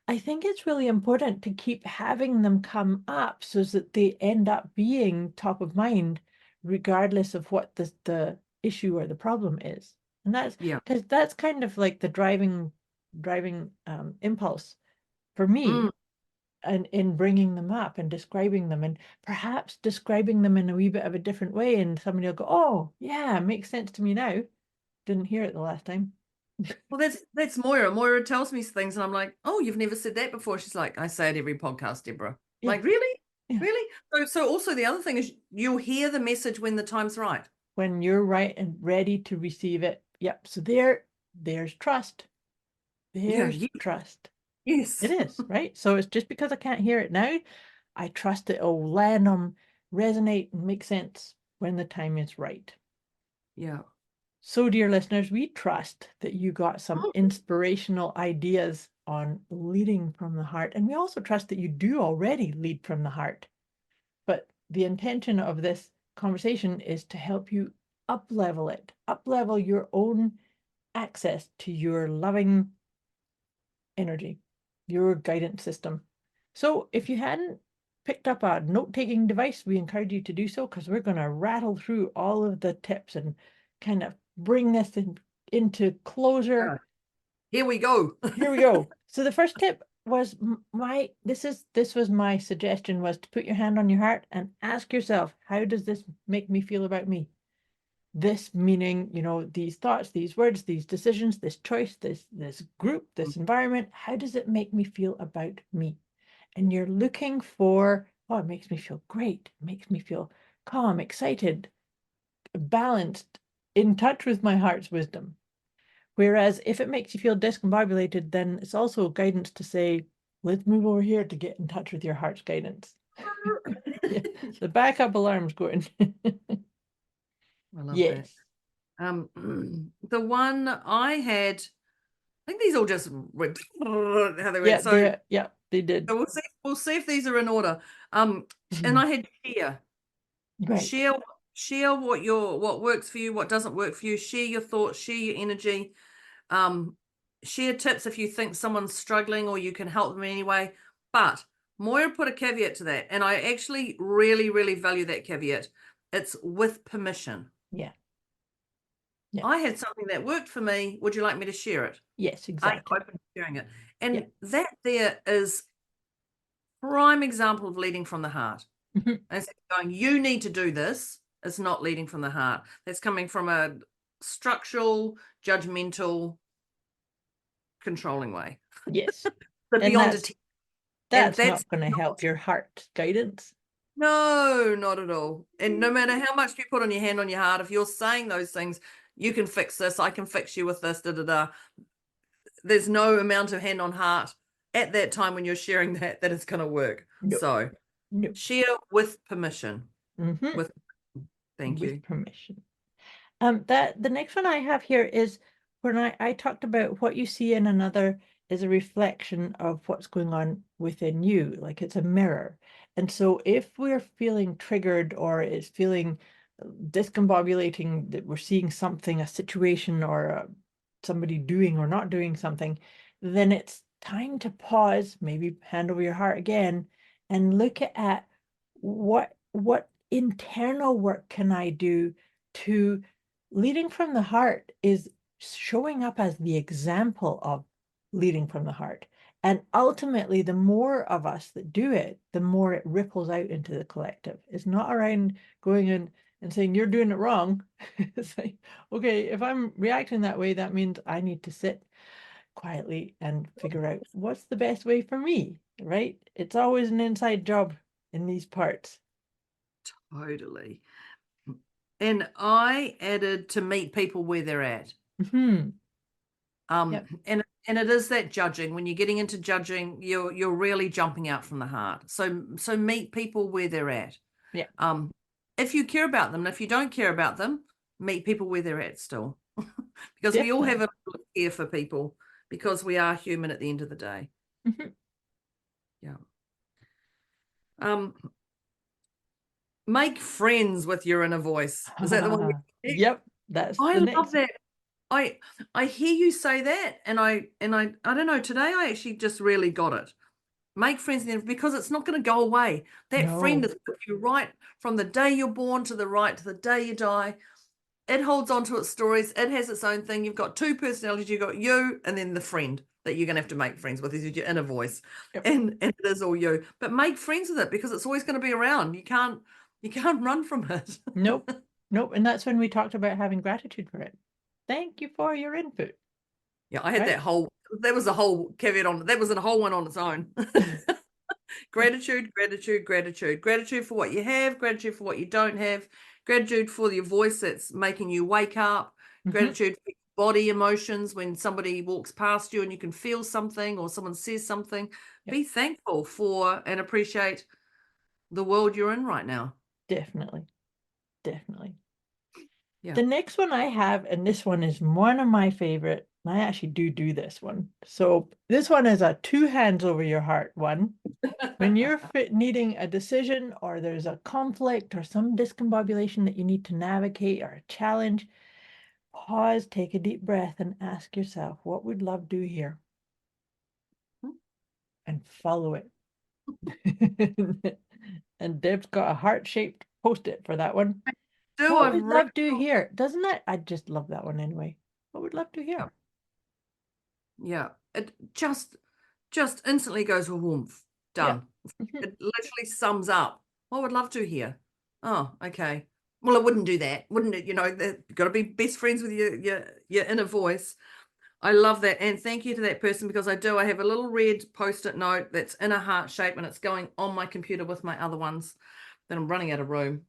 Speaker 2: I think it's really important to keep having them come up so that they end up being top of mind, regardless of what the issue or the problem is. And that's
Speaker 1: Yeah.
Speaker 2: because that's kind of like the driving impulse for me, and in bringing them up and describing them, and perhaps describing them in a wee bit of a different way, and somebody will go, oh yeah, makes sense to me now. Didn't hear it the last time.
Speaker 1: Well, that's Moira. Moira tells me things, and I'm like, "Oh, you've never said that before." She's like, "I say it every podcast, Deborah."
Speaker 2: Yeah.
Speaker 1: Like, really,
Speaker 2: Yeah.
Speaker 1: really. So also the other thing is you'll hear the message when the time's right.
Speaker 2: When you're right and ready to receive it. Yep. So there's trust. There's
Speaker 1: Yeah.
Speaker 2: trust.
Speaker 1: Yes.
Speaker 2: It is, right? So it's just because I can't hear it now, I trust that it'll land on, resonate, and make sense when the time is right.
Speaker 1: Yeah.
Speaker 2: So, dear listeners, we trust that you got some
Speaker 1: Oh.
Speaker 2: inspirational ideas on leading from the heart. And we also trust that you do already lead from the heart. But the intention of this conversation is to help you up-level it, up-level your own access to your loving energy, your guidance system. So if you hadn't picked up a note-taking device, we encourage you to do so, because we're going to rattle through all of the tips and kind of bring this into closure.
Speaker 1: Here we go.
Speaker 2: Here we go. So the first tip was this was my suggestion, was to put your hand on your heart and ask yourself, how does this make me feel about me? This meaning, you know, these thoughts, these words, these decisions, this choice, this group, this environment, how does it make me feel about me? And you're looking for, oh, it makes me feel great, it makes me feel calm, excited, balanced, in touch with my heart's wisdom. Whereas if it makes you feel discombobulated, then it's also guidance to say, let's move over here to get in touch with your heart's guidance. Yeah, the backup alarm's going.
Speaker 1: I love
Speaker 2: Yes.
Speaker 1: that. The one I had, I think these all just went how they went. So
Speaker 2: they did.
Speaker 1: So we'll see if these are in order. And I had share.
Speaker 2: Right.
Speaker 1: Share what works for you, what doesn't work for you. Share your thoughts, share your energy. Share tips if you think someone's struggling or you can help them anyway. But Moira put a caveat to that, and I actually really, really value that caveat. It's with permission.
Speaker 2: Yeah.
Speaker 1: I had something that worked for me. Would you like me to share it?
Speaker 2: Yes, exactly.
Speaker 1: I'm open to sharing it. And that there is prime example of leading from the heart.
Speaker 2: Mhm.
Speaker 1: And so going, you need to do this, is not leading from the heart. That's coming from a structural, judgmental, controlling way.
Speaker 2: Yes.
Speaker 1: But
Speaker 2: And
Speaker 1: beyond
Speaker 2: that's
Speaker 1: and
Speaker 2: not going to help your heart guidance.
Speaker 1: No, not at all. And no matter how much you put on your hand on your heart, if you're saying those things, you can fix this, I can fix you with this, there's no amount of hand on heart at that time when you're sharing that it's going to work.
Speaker 2: No.
Speaker 1: So
Speaker 2: No.
Speaker 1: share with permission.
Speaker 2: Mm-hmm.
Speaker 1: Thank you.
Speaker 2: With permission. That the next one I have here is when I talked about what you see in another is a reflection of what's going on within you, like it's a mirror. And so if we're feeling triggered or it's feeling discombobulating, that we're seeing something, a situation or somebody doing or not doing something, then it's time to pause, maybe hand over your heart again, and look at what internal work can I do to leading from the heart is showing up as the example of leading from the heart. And ultimately, the more of us that do it, the more it ripples out into the collective. It's not around going in and saying, you're doing it wrong. It's like, okay, if I'm reacting that way, that means I need to sit quietly and figure out what's the best way for me, right? It's always an inside job in these parts.
Speaker 1: Totally. And I added to meet people where they're at.
Speaker 2: Hmm.
Speaker 1: And it is that judging. When you're getting into judging, you're really jumping out from the heart. So meet people where they're at.
Speaker 2: Yeah.
Speaker 1: If you care about them, and if you don't care about them, meet people where they're at still. Because we all have a little care for people, because we are human at the end of the day.
Speaker 2: Mm-hmm.
Speaker 1: Yeah. Make friends with your inner voice. Is that the one?
Speaker 2: Yep, that's
Speaker 1: I
Speaker 2: the
Speaker 1: love
Speaker 2: next.
Speaker 1: that. I hear you say that, and I don't know, today I actually just really got it. Make friends with them, because it's not going to go away. That friend is with you right from the day you're born to the day you die. It holds on to its stories. It has its own thing. You've got two personalities. You've got you, and then the friend that you're going to have to make friends with is your inner voice.
Speaker 2: Yep.
Speaker 1: And it is all you. But make friends with it, because it's always going to be around. You can't run from it.
Speaker 2: Nope. And that's when we talked about having gratitude for it. Thank you for your input.
Speaker 1: Yeah, I had that was a whole caveat on it. That was a whole one on its own. Gratitude for what you have, gratitude for what you don't have, gratitude for your voice that's making you wake up, gratitude for your body emotions when somebody walks past you and you can feel something, or someone says something. Be thankful for and appreciate the world you're in right now.
Speaker 2: Definitely.
Speaker 1: Yeah.
Speaker 2: The next one I have, and this one is one of my favorite, and I actually do this one. So this one is a 2 hands over your heart one. When you're needing a decision, or there's a conflict or some discombobulation that you need to navigate, or a challenge, pause, take a deep breath, and ask yourself, what would love do here? And follow it. And Deb's got a heart-shaped post-it for that one. What would love do here? Doesn't that? I just love that one anyway. What would love do here?
Speaker 1: Yeah. It just instantly goes whoomph. Done. It literally sums up. What would love to hear? Oh, okay. Well, I wouldn't do that, wouldn't it? You've got to be best friends with your inner voice. I love that. And thank you to that person, because I have a little red post-it note that's in a heart shape, and it's going on my computer with my other ones. Then I'm running out of room.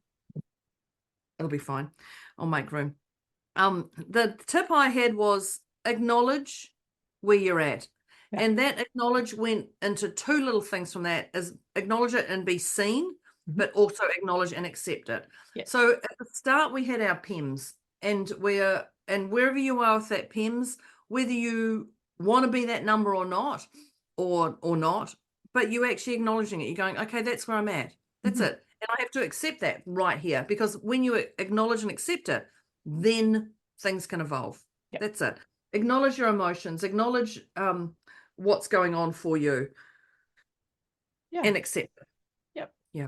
Speaker 1: It'll be fine. I'll make room. The tip I had was acknowledge where you're at. Yeah. And that acknowledge went into 2 little things from that: is acknowledge it and be seen, but also acknowledge and accept it. Yeah. So at the start, we had our PEMS, and wherever you are with that PEMS, whether you want to be that number or not, but you actually acknowledging it. You're going, okay, that's where I'm at. That's it. And I have to accept that right here, because when you acknowledge and accept it, then things can evolve. Yep. That's it. Acknowledge your emotions, acknowledge what's going on for you, and accept it.
Speaker 2: Yep.
Speaker 1: Yeah.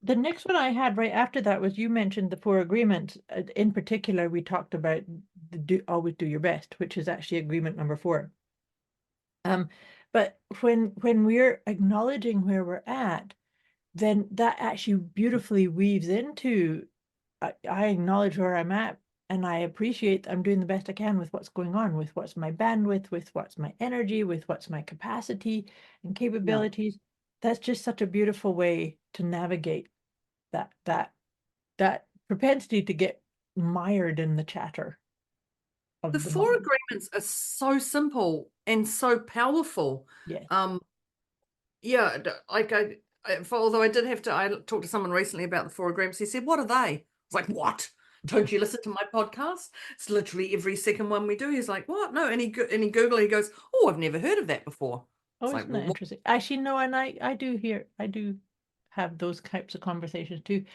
Speaker 2: The next one I had right after that was, you mentioned the 4 agreements. In particular, we talked about always do your best, which is actually agreement number 4. But when we're acknowledging where we're at, then that actually beautifully weaves into, I acknowledge where I'm at, and I appreciate I'm doing the best I can with what's going on, with what's my bandwidth, with what's my energy, with what's my capacity and capabilities. Yeah. That's just such a beautiful way to navigate that propensity to get mired in the chatter.
Speaker 1: The 4 agreements are so simple and so powerful.
Speaker 2: Yes.
Speaker 1: Yeah, although I talked to someone recently about the 4 agreements. He said, what are they? I was like, what? Don't you listen to my podcast? It's literally every second one we do. He's like, what? No. And he Google, he goes, oh, I've never heard of that before.
Speaker 2: Oh, isn't that interesting? Actually, no, and I do have those types of conversations too.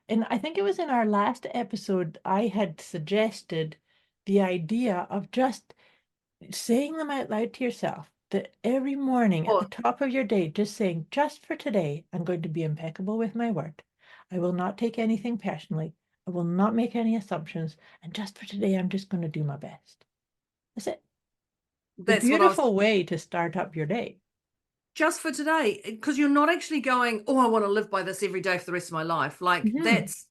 Speaker 2: And I think it was in our last episode, I had suggested the idea of just saying them out loud to yourself, that every morning at the top of your day, just saying, just for today, I'm going to be impeccable with my word. I will not take anything personally. I will not make any assumptions. And just for today, I'm just going to do my best. That's it. That's a beautiful way to start up your day.
Speaker 1: Just for today, because you're not actually going, oh, I want to live by this every day for the rest of my life. Like that's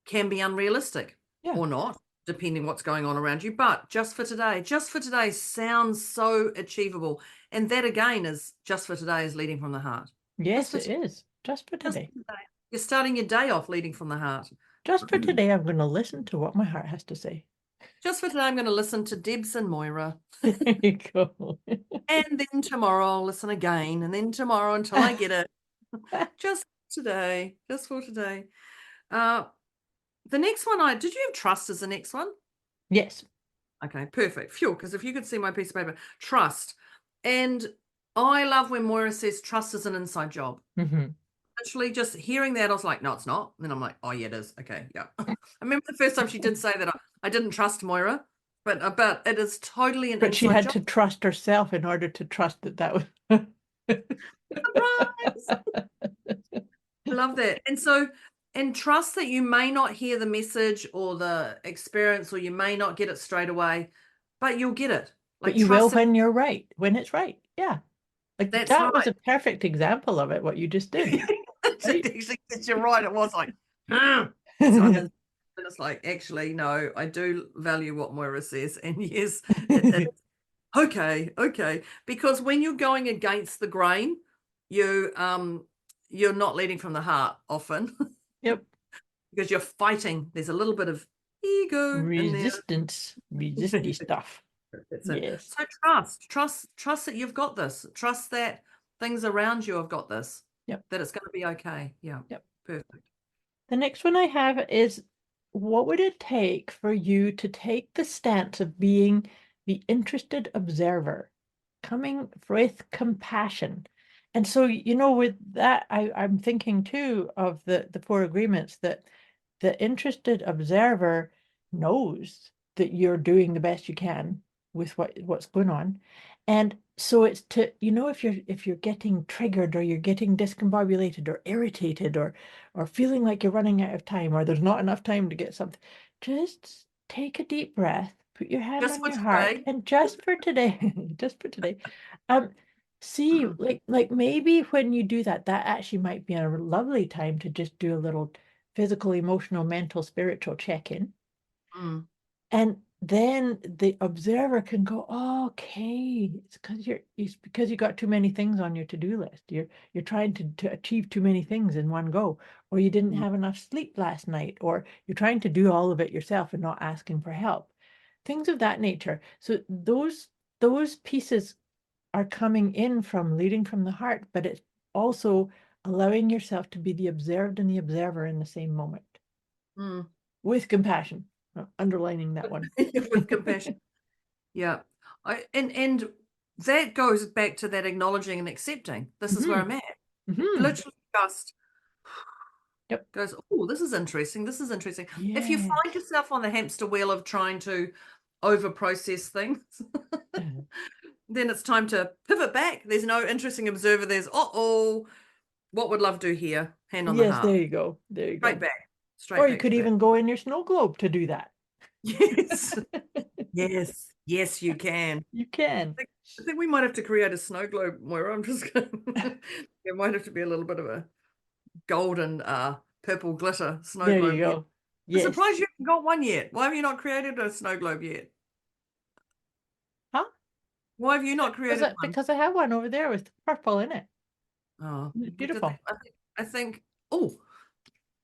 Speaker 1: can be unrealistic or not, depending what's going on around you. But just for today sounds so achievable. And that again is just for today is leading from the heart.
Speaker 2: Yes, it is. Just for today.
Speaker 1: You're starting your day off leading from the heart.
Speaker 2: Just for today, I'm going to listen to what my heart has to say.
Speaker 1: Just for today, I'm going to listen to Debz and Moira.
Speaker 2: There you go.
Speaker 1: And then tomorrow I'll listen again. And then tomorrow until I get it. Just today. Just for today. The next one, did you have trust as the next one?
Speaker 2: Yes.
Speaker 1: Okay, perfect. Phew, because if you could see my piece of paper, trust. And I love when Moira says trust is an inside job.
Speaker 2: Mm-hmm.
Speaker 1: Literally just hearing that, I was like, no, it's not. And then I'm like, oh, yeah, it is. Okay, yeah. I remember the first time she did say that I didn't trust Moira, but it is totally an
Speaker 2: But she
Speaker 1: inside
Speaker 2: had
Speaker 1: job.
Speaker 2: to trust herself in order to trust that was.
Speaker 1: Surprise! I love that. And trust that you may not hear the message or the experience, or you may not get it straight away, but you'll get it.
Speaker 2: But you will when you're right, when it's right. Yeah. Like
Speaker 1: That's
Speaker 2: that was
Speaker 1: right.
Speaker 2: a perfect example of it, what you just did.
Speaker 1: Actually, you're right. It was like, so it's like, actually, no, I do value what Moira says. And yes, okay. Because when you're going against the grain, you're not leading from the heart often.
Speaker 2: Yep.
Speaker 1: Because you're fighting. There's a little bit of ego
Speaker 2: resisty stuff.
Speaker 1: That's it.
Speaker 2: Yes.
Speaker 1: So trust that you've got this. Trust that things around you have got this.
Speaker 2: Yep.
Speaker 1: That it's going to be okay. Yeah.
Speaker 2: Yep.
Speaker 1: Perfect.
Speaker 2: The next one I have is, what would it take for you to take the stance of being the interested observer, coming with compassion? And so, with that, I'm thinking too of the 4 agreements, that the interested observer knows that you're doing the best you can with what's going on. And so it's to, if you're getting triggered, or you're getting discombobulated or irritated, or feeling like you're running out of time, or there's not enough time to get something, just take a deep breath, put your hand on your heart, and just for today, see, like maybe when you do that actually might be a lovely time to just do a little physical, emotional, mental, spiritual check-in. And then the observer can go, oh, okay, it's because you got too many things on your to-do list. You're trying to achieve too many things in one go, or you didn't have enough sleep last night, or you're trying to do all of it yourself and not asking for help. Things of that nature. So those pieces are coming in from leading from the heart, but it's also allowing yourself to be the observed and the observer in the same moment. With compassion. Underlining that one.
Speaker 1: With compassion. Yeah. And that goes back to that acknowledging and accepting. This is where I'm at. Literally just goes, oh, this is interesting. This is interesting.
Speaker 2: Yes.
Speaker 1: If you find yourself on the hamster wheel of trying to over process things, then it's time to pivot back. There's no interesting observer. There's, what would love do here? Hand on the heart.
Speaker 2: Yes, there you go. There you go.
Speaker 1: Straight back.
Speaker 2: Or you could even go in your snow globe to do that.
Speaker 1: Yes. Yes, you can.
Speaker 2: You can.
Speaker 1: I think we might have to create a snow globe, Moira. I'm just going it might have to be a little bit of a golden purple glitter snow globe.
Speaker 2: There you go. Yes.
Speaker 1: I'm surprised you haven't got one yet. Why have you not created a snow globe yet?
Speaker 2: Huh?
Speaker 1: Why have you not created one?
Speaker 2: Because I have one over there with purple in it.
Speaker 1: Oh,
Speaker 2: beautiful.
Speaker 1: I think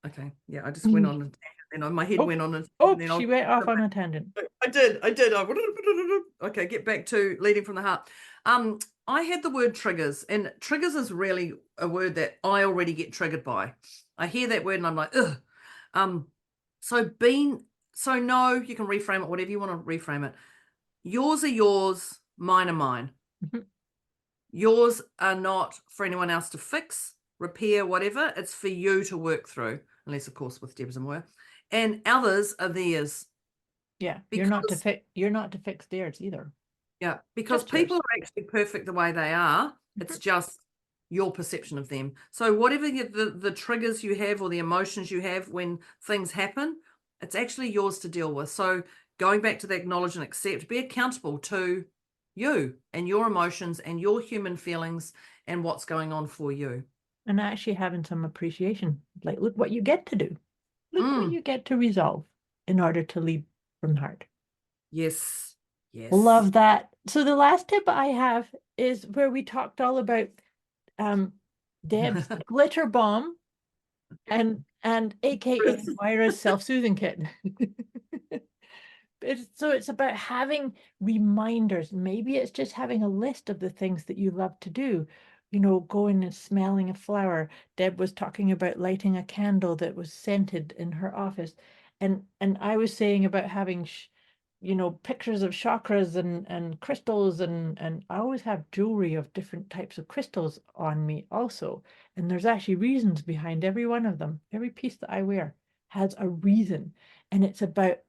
Speaker 1: okay. Yeah, I just went on my head went on
Speaker 2: she went off on a tangent.
Speaker 1: I did. Okay, get back to leading from the heart. I had the word triggers, and triggers is really a word that I already get triggered by. I hear that word and I'm like, ugh. So no, you can reframe it, whatever you want to reframe it. Yours are yours, mine are mine. Yours are not for anyone else to fix, repair, whatever. It's for you to work through, unless of course with Debz and Moira. And others are theirs.
Speaker 2: Yeah, you're not to fix theirs either.
Speaker 1: Yeah, because people are actually perfect the way they are. It's just your perception of them. So whatever the triggers you have or the emotions you have when things happen, it's actually yours to deal with. So going back to the acknowledge and accept, be accountable to you and your emotions and your human feelings and what's going on for you.
Speaker 2: And actually having some appreciation. Like, look what you get to do. Look what you get to resolve in order to lead from the heart.
Speaker 1: Yes.
Speaker 2: Love that. So the last tip I have is where we talked all about Deb's glitter bomb and and AKA Moira's self-soothing kit. So it's about having reminders. Maybe it's just having a list of the things that you love to do. You know, going and smelling a flower. Deb was talking about lighting a candle that was scented in her office. And I was saying about having, you know, pictures of chakras and crystals. And I always have jewelry of different types of crystals on me also. And there's actually reasons behind every one of them. Every piece that I wear has a reason. And it's about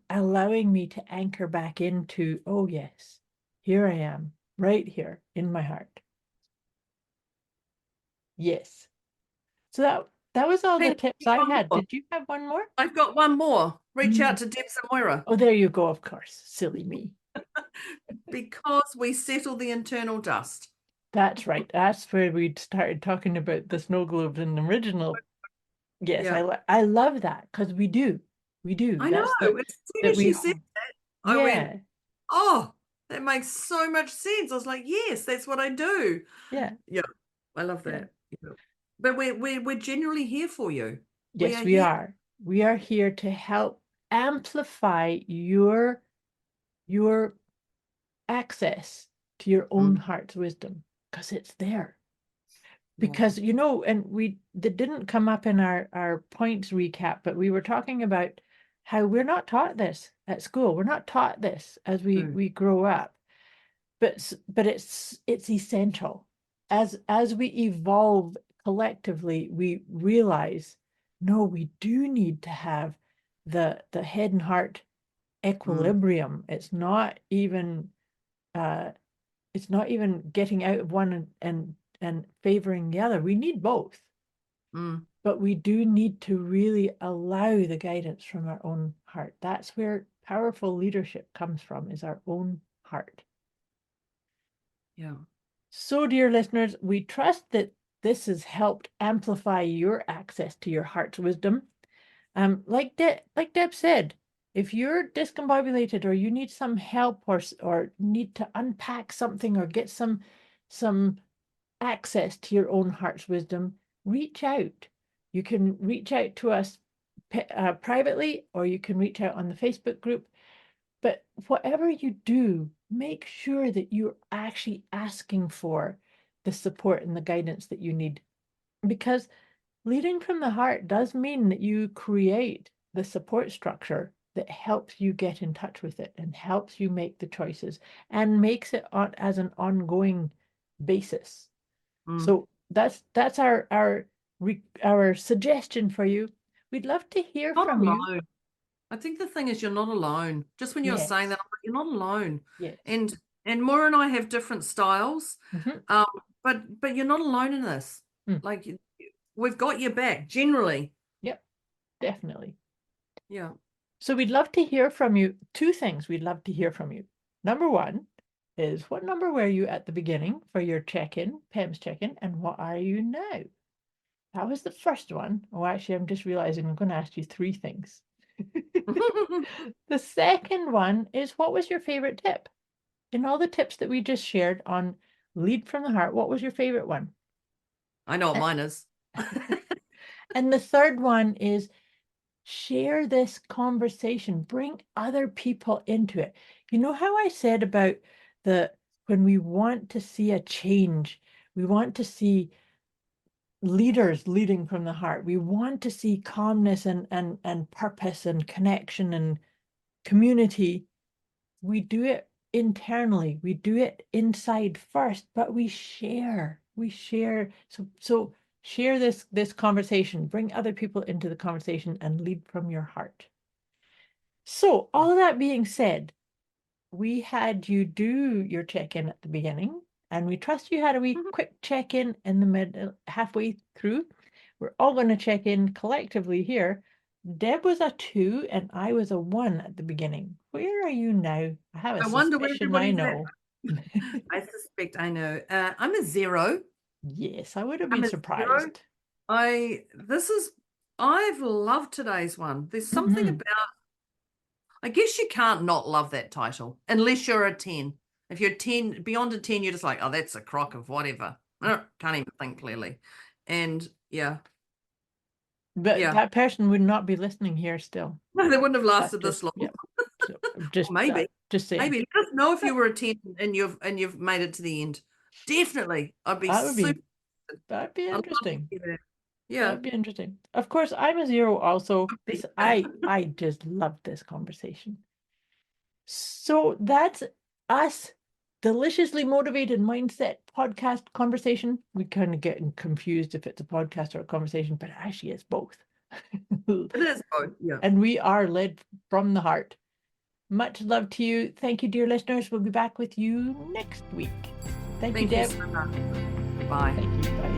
Speaker 2: allowing me to anchor back into, oh, yes, here I am, right here in my heart. Yes. So that was all the tips I had. Did you have one more?
Speaker 1: I've got one more. Reach out to Debz and Moira.
Speaker 2: Oh, there you go, of course. Silly me.
Speaker 1: Because we settle the internal dust.
Speaker 2: That's right. That's where we started talking about the snow globes in the original. Yes,
Speaker 1: Yeah.
Speaker 2: I love that because we do. We do.
Speaker 1: I
Speaker 2: That's
Speaker 1: know. As soon as she said that, I went, oh, that makes so much sense. I was like, yes, that's what I do.
Speaker 2: Yeah.
Speaker 1: Yeah. I love that. Yeah. But we're generally here for you.
Speaker 2: Yes, we are. We are here to help amplify your access to your own heart's wisdom, because it's there. Because, you know, and that didn't come up in our points recap, but we were talking about how we're not taught this at school. We're not taught this as we grow up. But it's essential. As we evolve collectively, we realize, no, we do need to have the head and heart equilibrium. It's not even getting out of one and favoring the other. We need both. But we do need to really allow the guidance from our own heart. That's where powerful leadership comes from, is our own heart.
Speaker 1: Yeah.
Speaker 2: So, dear listeners, we trust that this has helped amplify your access to your heart's wisdom. Like Deb said, if you're discombobulated or you need some help or need to unpack something or get some access to your own heart's wisdom, reach out. You can reach out to us privately, or you can reach out on the Facebook group. But whatever you do, make sure that you're actually asking for the support and the guidance that you need. Because leading from the heart does mean that you create the support structure that helps you get in touch with it and helps you make the choices and makes it as an ongoing basis. So that's our suggestion for you. We'd love to hear from you.
Speaker 1: I think the thing is, you're not alone. Just when you're saying that, I'm like, you're not alone.
Speaker 2: Yes.
Speaker 1: And Moira and I have different styles, but you're not alone in this. Like, we've got your back generally.
Speaker 2: Yep, definitely.
Speaker 1: Yeah.
Speaker 2: So we'd love to hear from you. Two things we'd love to hear from you. Number one is, what number were you at the beginning for your check-in, PEMS check-in, and what are you now? That was the first one. Oh, actually, I'm just realizing I'm going to ask you three things. The second one is, what was your favorite tip? In all the tips that we just shared on Lead from the Heart, what was your favorite one?
Speaker 1: I know what mine is.
Speaker 2: And the third one is, share this conversation, bring other people into it. You know how I said about when we want to see a change, we want to see leaders leading from the heart. We want to see calmness and purpose and connection and community. We do it internally. We do it inside first, but we share. So share this conversation, bring other people into the conversation and lead from your heart. So all that being said, we had you do your check-in at the beginning, and we trust you had a wee quick check-in in the middle, halfway through. We're all going to check in collectively here. Deb was a 2 and I was a 1 at the beginning. Where are you now? I have a suspicion I know.
Speaker 1: I suspect I know. I'm a 0.
Speaker 2: Yes, I would have been surprised.
Speaker 1: I've loved today's one. There's something about, I guess you can't not love that title unless you're a 10. If you're 10, beyond a 10, you're just like, oh, that's a crock of whatever. Can't even think clearly. And yeah.
Speaker 2: But
Speaker 1: Yeah.
Speaker 2: that person would not be listening here still.
Speaker 1: No, they wouldn't have
Speaker 2: That's
Speaker 1: lasted this
Speaker 2: just,
Speaker 1: long.
Speaker 2: yeah. So just
Speaker 1: maybe.
Speaker 2: just saying.
Speaker 1: Maybe let us know if you were a 10 and you've made it to the end. Definitely. I'd be
Speaker 2: That would
Speaker 1: super.
Speaker 2: be that'd be
Speaker 1: I'd love to
Speaker 2: interesting.
Speaker 1: hear that. Yeah.
Speaker 2: That'd be interesting. Of course, I'm a 0 also.
Speaker 1: be.
Speaker 2: I just love this conversation. So that's us, Deliciously Motivated Mindset podcast conversation. We kind of get confused if it's a podcast or a conversation, but actually it's both.
Speaker 1: It is both. Yeah.
Speaker 2: And we are led from the heart. Much love to you. Thank you, dear listeners. We'll be back with you next week. Thank you, Deb.
Speaker 1: so much. Bye.
Speaker 2: Thank you. Bye.